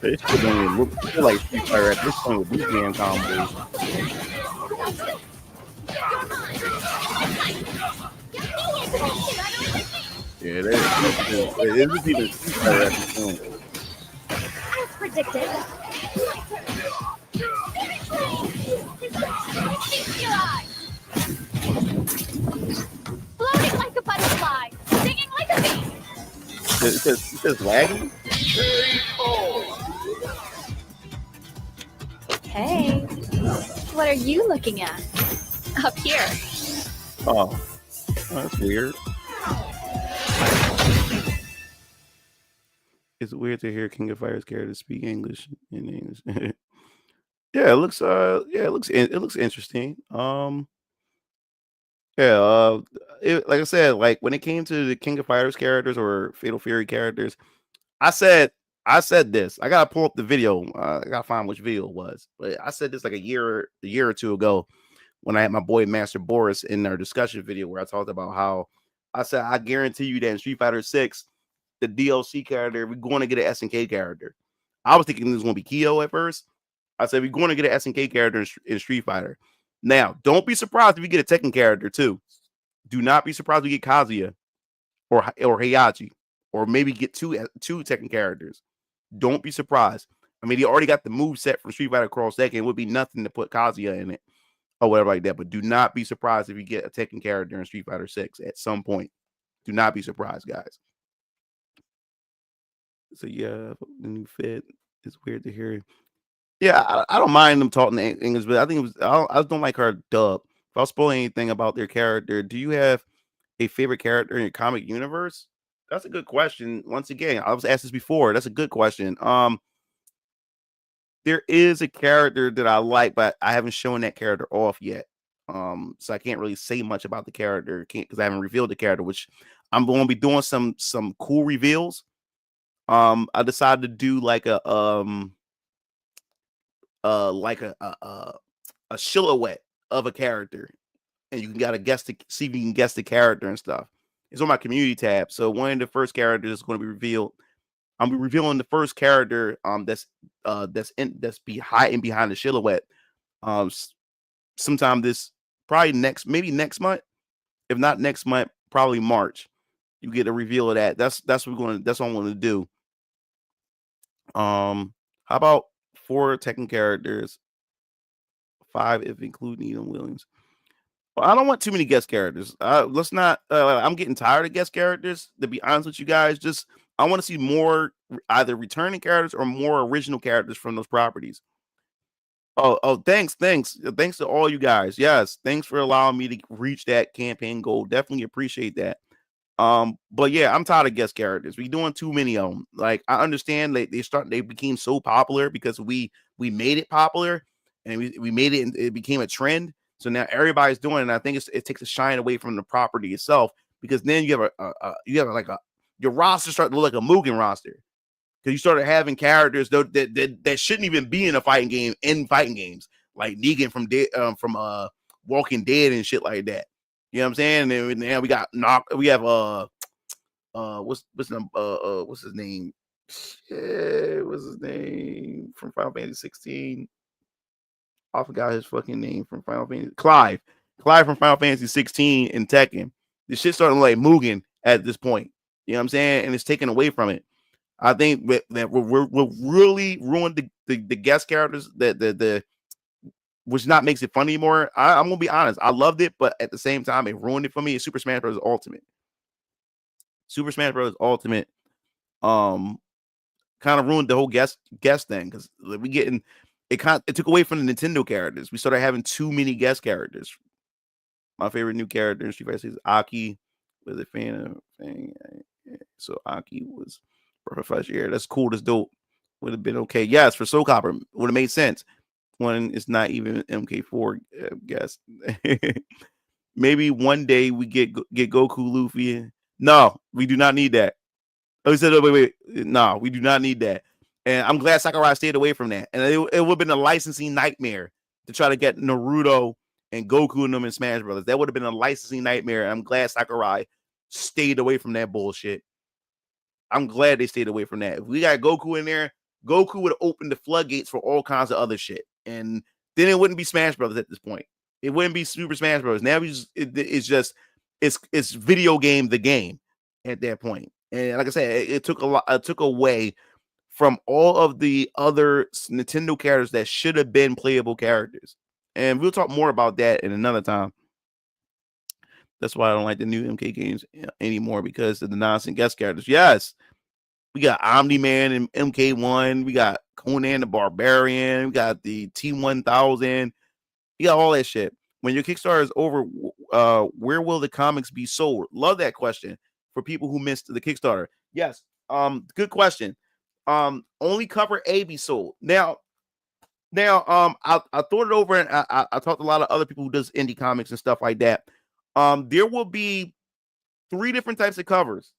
this shit don't even look like Street Fighter at this point with these damn combos. Yeah, it isn't even Street Fighter at this point. As predicted. Floating like a butterfly, singing like a bee. It's just lagging. Hey, what are you looking at? Up here. Oh, that's weird. It's weird to hear King of Fighters characters speak English in English. Yeah, it looks it looks interesting. Like I said, like when it came to the King of Fighters characters or Fatal Fury characters, I said this. I gotta pull up the video. I gotta find which video it was, but I said this like a year or two ago when I had my boy Master Boris in our discussion video where I talked about how I said I guarantee you that in Street Fighter 6, the DLC character, we're going to get an SNK character. I was thinking this was going to be Kyo at first. I said we're going to get an SNK character in Street Fighter. Now, don't be surprised if we get a Tekken character too. Do not be surprised if we get Kazuya or Heihachi, or maybe get two Tekken characters. Don't be surprised. I mean, he already got the move set from Street Fighter Cross Tekken. It would be nothing to put Kazuya in it or whatever like that. But do not be surprised if you get a Tekken character in Street Fighter 6 at some point. Do not be surprised, guys. So yeah, the new fit is weird to hear. Yeah, I don't mind them talking English, but I think it was I just don't like her dub. If I'll spoil anything about their character, do you have a favorite character in your comic universe? That's a good question. Once again, I was asked this before. That's a good question. There is a character that I like, but I haven't shown that character off yet. So I can't really say much about the character, because I haven't revealed the character, which I'm going to be doing some cool reveals. I decided to do like a silhouette of a character, and you can gotta see if you can guess the character and stuff. It's on my community tab. So one of the first characters is going to be revealed. I'm revealing the first character that's hiding behind the silhouette. Sometime maybe next month. If not next month, probably March. You get a reveal of that. That's what I'm going to do. How about 4 Tekken characters, 5 if including Eden Williams? Well, I don't want too many guest characters. Let's not. I'm getting tired of guest characters. To be honest with you guys, I want to see more either returning characters or more original characters from those properties. Oh, thanks to all you guys. Yes, thanks for allowing me to reach that campaign goal. Definitely appreciate that. But yeah, I'm tired of guest characters. We're doing too many of them. Like, I understand they became so popular because we made it popular, and we made it, and it became a trend. So now everybody's doing it, and I think it takes a shine away from the property itself, because then you have your roster started to look like a Mugen roster, because you started having characters that shouldn't even be in a fighting games, like Negan from Walking Dead and shit like that. You know what I'm saying? And now we have what's his name? Shit, what's his name from Final Fantasy 16? I forgot his fucking name from Final Fantasy. Clive from Final Fantasy 16 and Tekken. The shit starting like Mugen at this point. You know what I'm saying? And it's taken away from it. I think that we're really ruined the guest characters the which not makes it fun anymore. I'm gonna be honest. I loved it, but at the same time, it ruined it for me. It's Super Smash Bros. Ultimate. Super Smash Bros. Ultimate. Kind of ruined the whole guest thing because we getting it took away from the Nintendo characters. We started having too many guest characters. My favorite new character in Street Fighter 6 is Aki. Was a fan of thing. So Aki was Professor Year. That's cool. That's dope. Would have been okay. Yes, for Soul Copper would have made sense when it's not even MK4 guest. Maybe one day we get Goku, Luffy. No, we do not need that. Oh, he said, wait. No, we do not need that. And I'm glad Sakurai stayed away from that. And it would have been a licensing nightmare to try to get Naruto and Goku and them in Smash Brothers. That would have been a licensing nightmare. And I'm glad Sakurai stayed away from that bullshit. I'm glad they stayed away from that. If we got Goku in there, Goku would have opened the floodgates for all kinds of other shit. And then it wouldn't be Smash Brothers at this point. It wouldn't be Super Smash Bros. Now it's video game the game at that point. And like I said, it took away from all of the other Nintendo characters that should have been playable characters. And we'll talk more about that in another time. That's why I don't like the new MK games anymore, because of the nonsense guest characters. Yes, we got Omni-Man and MK1. We got Conan the Barbarian. We got the T-1000. You got all that shit. When your Kickstarter is over, where will the comics be sold? Love that question for people who missed the Kickstarter. Yes, good question. Only cover A be sold. Now, I thought it over and I talked to a lot of other people who does indie comics and stuff like that. There will be 3 different types of covers.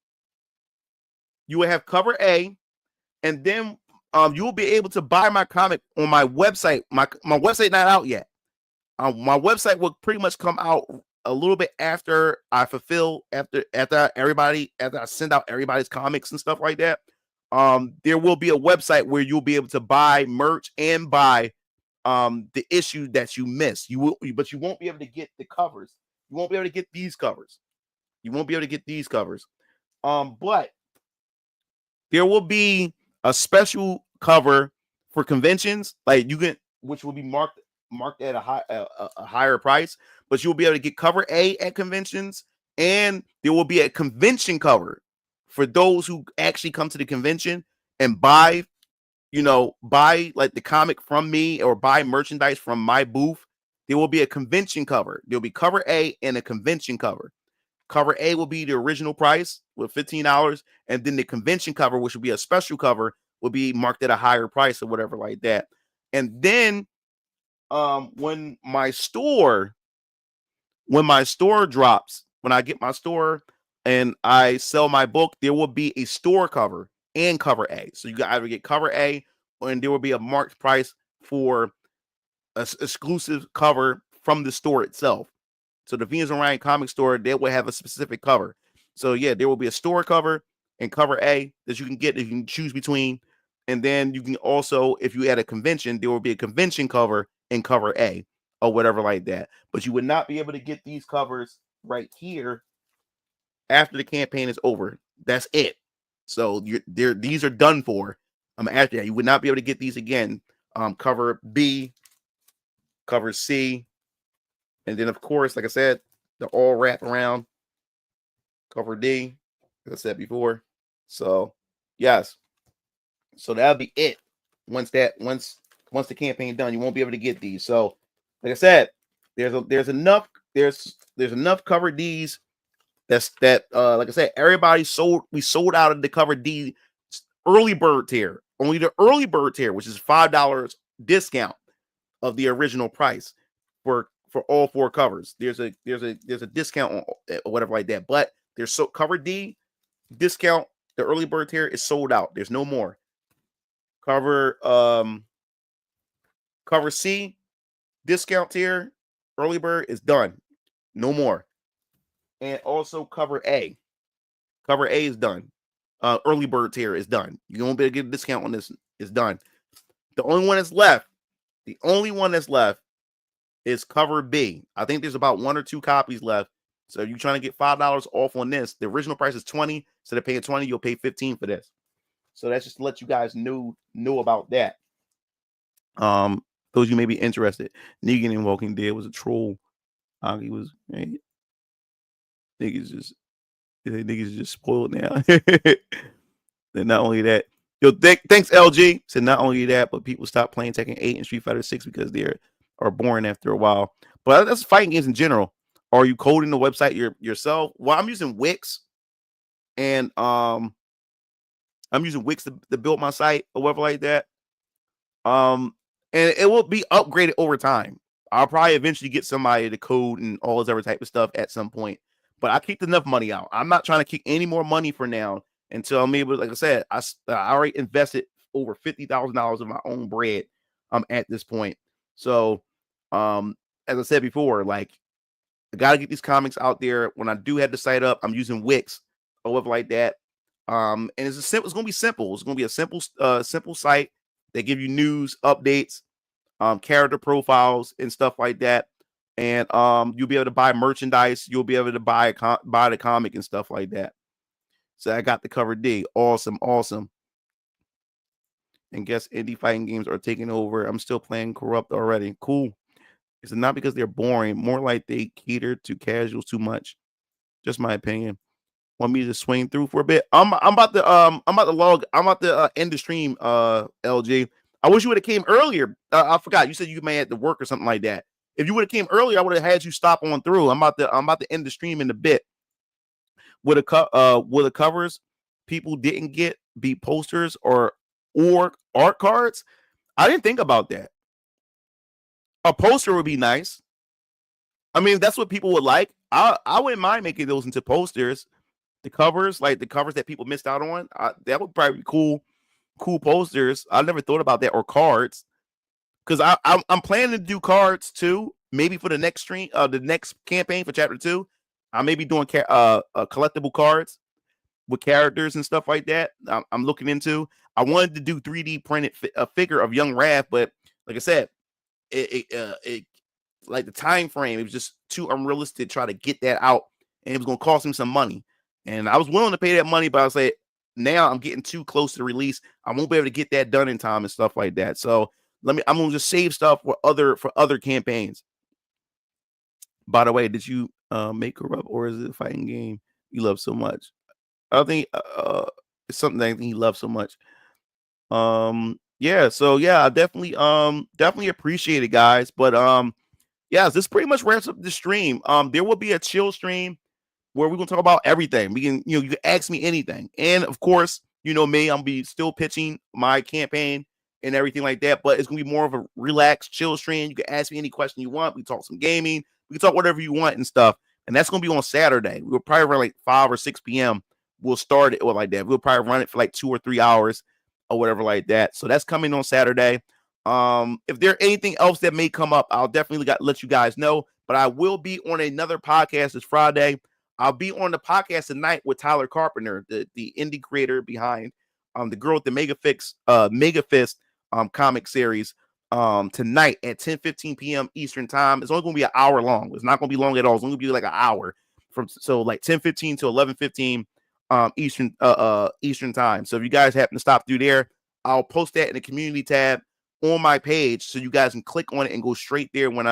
You will have cover A, and then you will be able to buy my comic on my website. My website not out yet. My website will pretty much come out a little bit after I after I send out everybody's comics and stuff like that. There will be a website where you'll be able to buy merch and buy the issue that you missed. But you won't be able to get the covers. You won't be able to get these covers. But there will be a special cover for conventions, like which will be marked at a higher price, but you'll be able to get cover A at conventions, and there will be a convention cover for those who actually come to the convention and buy like the comic from me or buy merchandise from my booth. There will be a convention cover. There'll be cover A and a convention cover. Cover A will be the original price with $15, and then the convention cover, which will be a special cover, will be marked at a higher price or whatever like that. And then when my store drops, when I get my store and I sell my book, there will be a store cover and cover A. So you can either get cover A, and there will be a marked price for an exclusive cover from the store itself. So the Venus Orion Comics store, they will have a specific cover. So yeah, there will be a store cover and cover A that you can get, that you can choose between. And then you can also, if you at a convention, there will be a convention cover and cover A or whatever like that. But you would not be able to get these covers right here after the campaign is over. That's it. So these are done for. After that, you would not be able to get these again. Cover B, cover C, and then of course, like I said, the all wrap around cover D, as I said before. So yes, so that'll be it. Once the campaign done, you won't be able to get these. So like I said, there's enough cover Ds. Like I said, we sold out of the cover D early bird tier. Only the early bird tier, which is $5 discount of the original price for all 4 covers. There's a discount on, or whatever like that. But there's cover D discount. The early bird tier is sold out. There's no more. Cover C discount tier early bird is done. No more. And also cover A. Cover A is done. Early bird tier is done. You won't be able to get a discount on this. It's done. The only one that's left is cover B. I think there's about 1 or 2 copies left. So if you're trying to get $5 off on this, the original price is $20. So they're paying $20, you'll pay $15 for this. So that's just to let you guys know about that. Those you may be interested. Negan in Walking Dead was a troll. He was right? Niggas just spoiled now. And not only that, thanks LG. Said not only that, but people stop playing Tekken 8 and Street Fighter 6 because they are boring after a while. But that's fighting games in general. Are you coding the website yourself? Well, I'm using Wix, and I'm using Wix to build my site or whatever like that. And it will be upgraded over time. I'll probably eventually get somebody to code and all this other type of stuff at some point. But I kicked enough money out. I'm not trying to kick any more money for now until I'm able. Like I said, I already invested over $50,000 of my own bread. At this point. So, as I said before, like I gotta get these comics out there. When I do have the site up, I'm using Wix or whatever like that. And it's gonna be simple. It's gonna be a simple site. They give you news, updates, character profiles, and stuff like that. And you'll be able to buy merchandise. You'll be able to buy the comic and stuff like that. So I got the cover D. Awesome. And guess indie fighting games are taking over. I'm still playing Corrupt already. Cool. It's not because they're boring, more like they cater to casuals too much. Just my opinion. Want me to swing through for a bit? I'm about to end the stream, LG. I wish you would have came earlier. I forgot. You said you may have to work or something like that. If you would have came earlier, I would have had you stop on through. I'm about to end the stream in a bit. With the covers people didn't get be posters or art cards. I didn't think about that. A poster would be nice. I mean, that's what people would like. I wouldn't mind making those into posters. The covers, like the covers that people missed out on, that would probably be cool posters. I never thought about that, or cards, because I'm planning to do cards too. Maybe for the next stream, the next campaign for Chapter 2, I may be doing collectible cards with characters and stuff like that. I'm looking into. I wanted to do 3D printed a figure of young Raph, but like I said, it like the time frame, it was just too unrealistic to try to get that out, and it was going to cost me some money. And I was willing to pay that money, but I was like, now I'm getting too close to the release. I won't be able to get that done in time and stuff like that. So I'm gonna just save stuff for other campaigns. By the way, did you make Corrupt, or is it a fighting game you love so much? I think it's something that I think he loves so much. Yeah, so yeah, I definitely appreciate it, guys. But yeah, this pretty much wraps up the stream. There will be a chill stream where we're gonna talk about everything. We can, you can ask me anything. And of course, you know me, I'm be still pitching my campaign and everything like that, but it's gonna be more of a relaxed, chill stream. You can ask me any question you want. We talk some gaming, we can talk whatever you want and stuff. And that's gonna be on Saturday. We'll probably run like 5 or 6 p.m. We'll start it or like that. We'll probably run it for like 2 or 3 hours or whatever like that. So that's coming on Saturday. If there's anything else that may come up, I'll definitely let you guys know. But I will be on another podcast this Friday. I'll be on the podcast tonight with Tyler Carpenter, the indie creator behind the Girl with the Mega Fist comic series. Tonight at 10:15 p.m. Eastern time. It's only going to be an hour long. It's not going to be long at all. It's only going to be like an hour like 10:15 to 11:15 Eastern time. So if you guys happen to stop through there, I'll post that in the community tab on my page, so you guys can click on it and go straight there when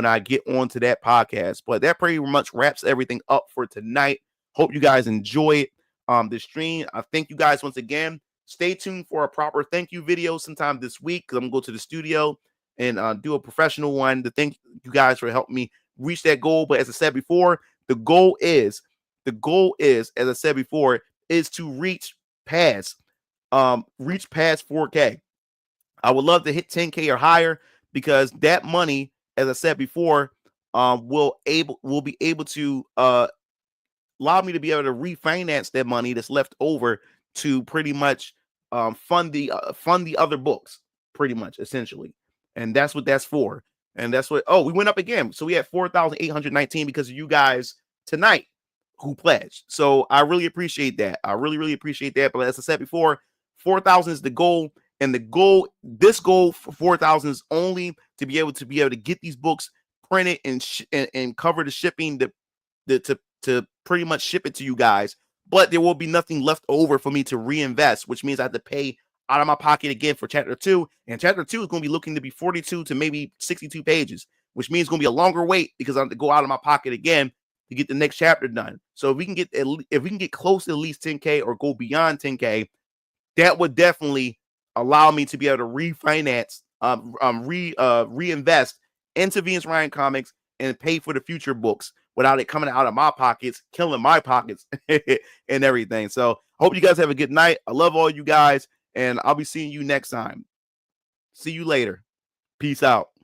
I get onto that podcast. But that pretty much wraps everything up for tonight. Hope you guys enjoy the stream. I thank you guys once again. Stay tuned for a proper thank you video sometime this week, because I'm gonna go to the studio and do a professional one to thank you guys for helping me reach that goal. But as I said before, the goal is, as I said before, is to reach past 4K. I would love to hit 10K or higher, because that money, as I said before, will be able to allow me to be able to refinance that money that's left over to pretty much fund the other books, pretty much, essentially. And that's what that's for. And that's what, we went up again. So we had 4,819 because of you guys tonight. who pledged. So I really appreciate that. I really, really appreciate that. But as I said before, 4,000 is the goal. And this goal for 4,000 is only to be able to get these books printed and cover the shipping to pretty much ship it to you guys. But there will be nothing left over for me to reinvest, which means I have to pay out of my pocket again for chapter 2. And chapter 2 is going to be looking to be 42 to maybe 62 pages, which means it's going to be a longer wait because I have to go out of my pocket again to get the next chapter done. So if we can get close to at least 10K or go beyond 10K, that would definitely allow me to be able to refinance, reinvest into Venus Orion Comics and pay for the future books without it coming out of my pockets, killing my pockets and everything. So I hope you guys have a good night. I love all you guys, and I'll be seeing you next time. See you later. Peace out.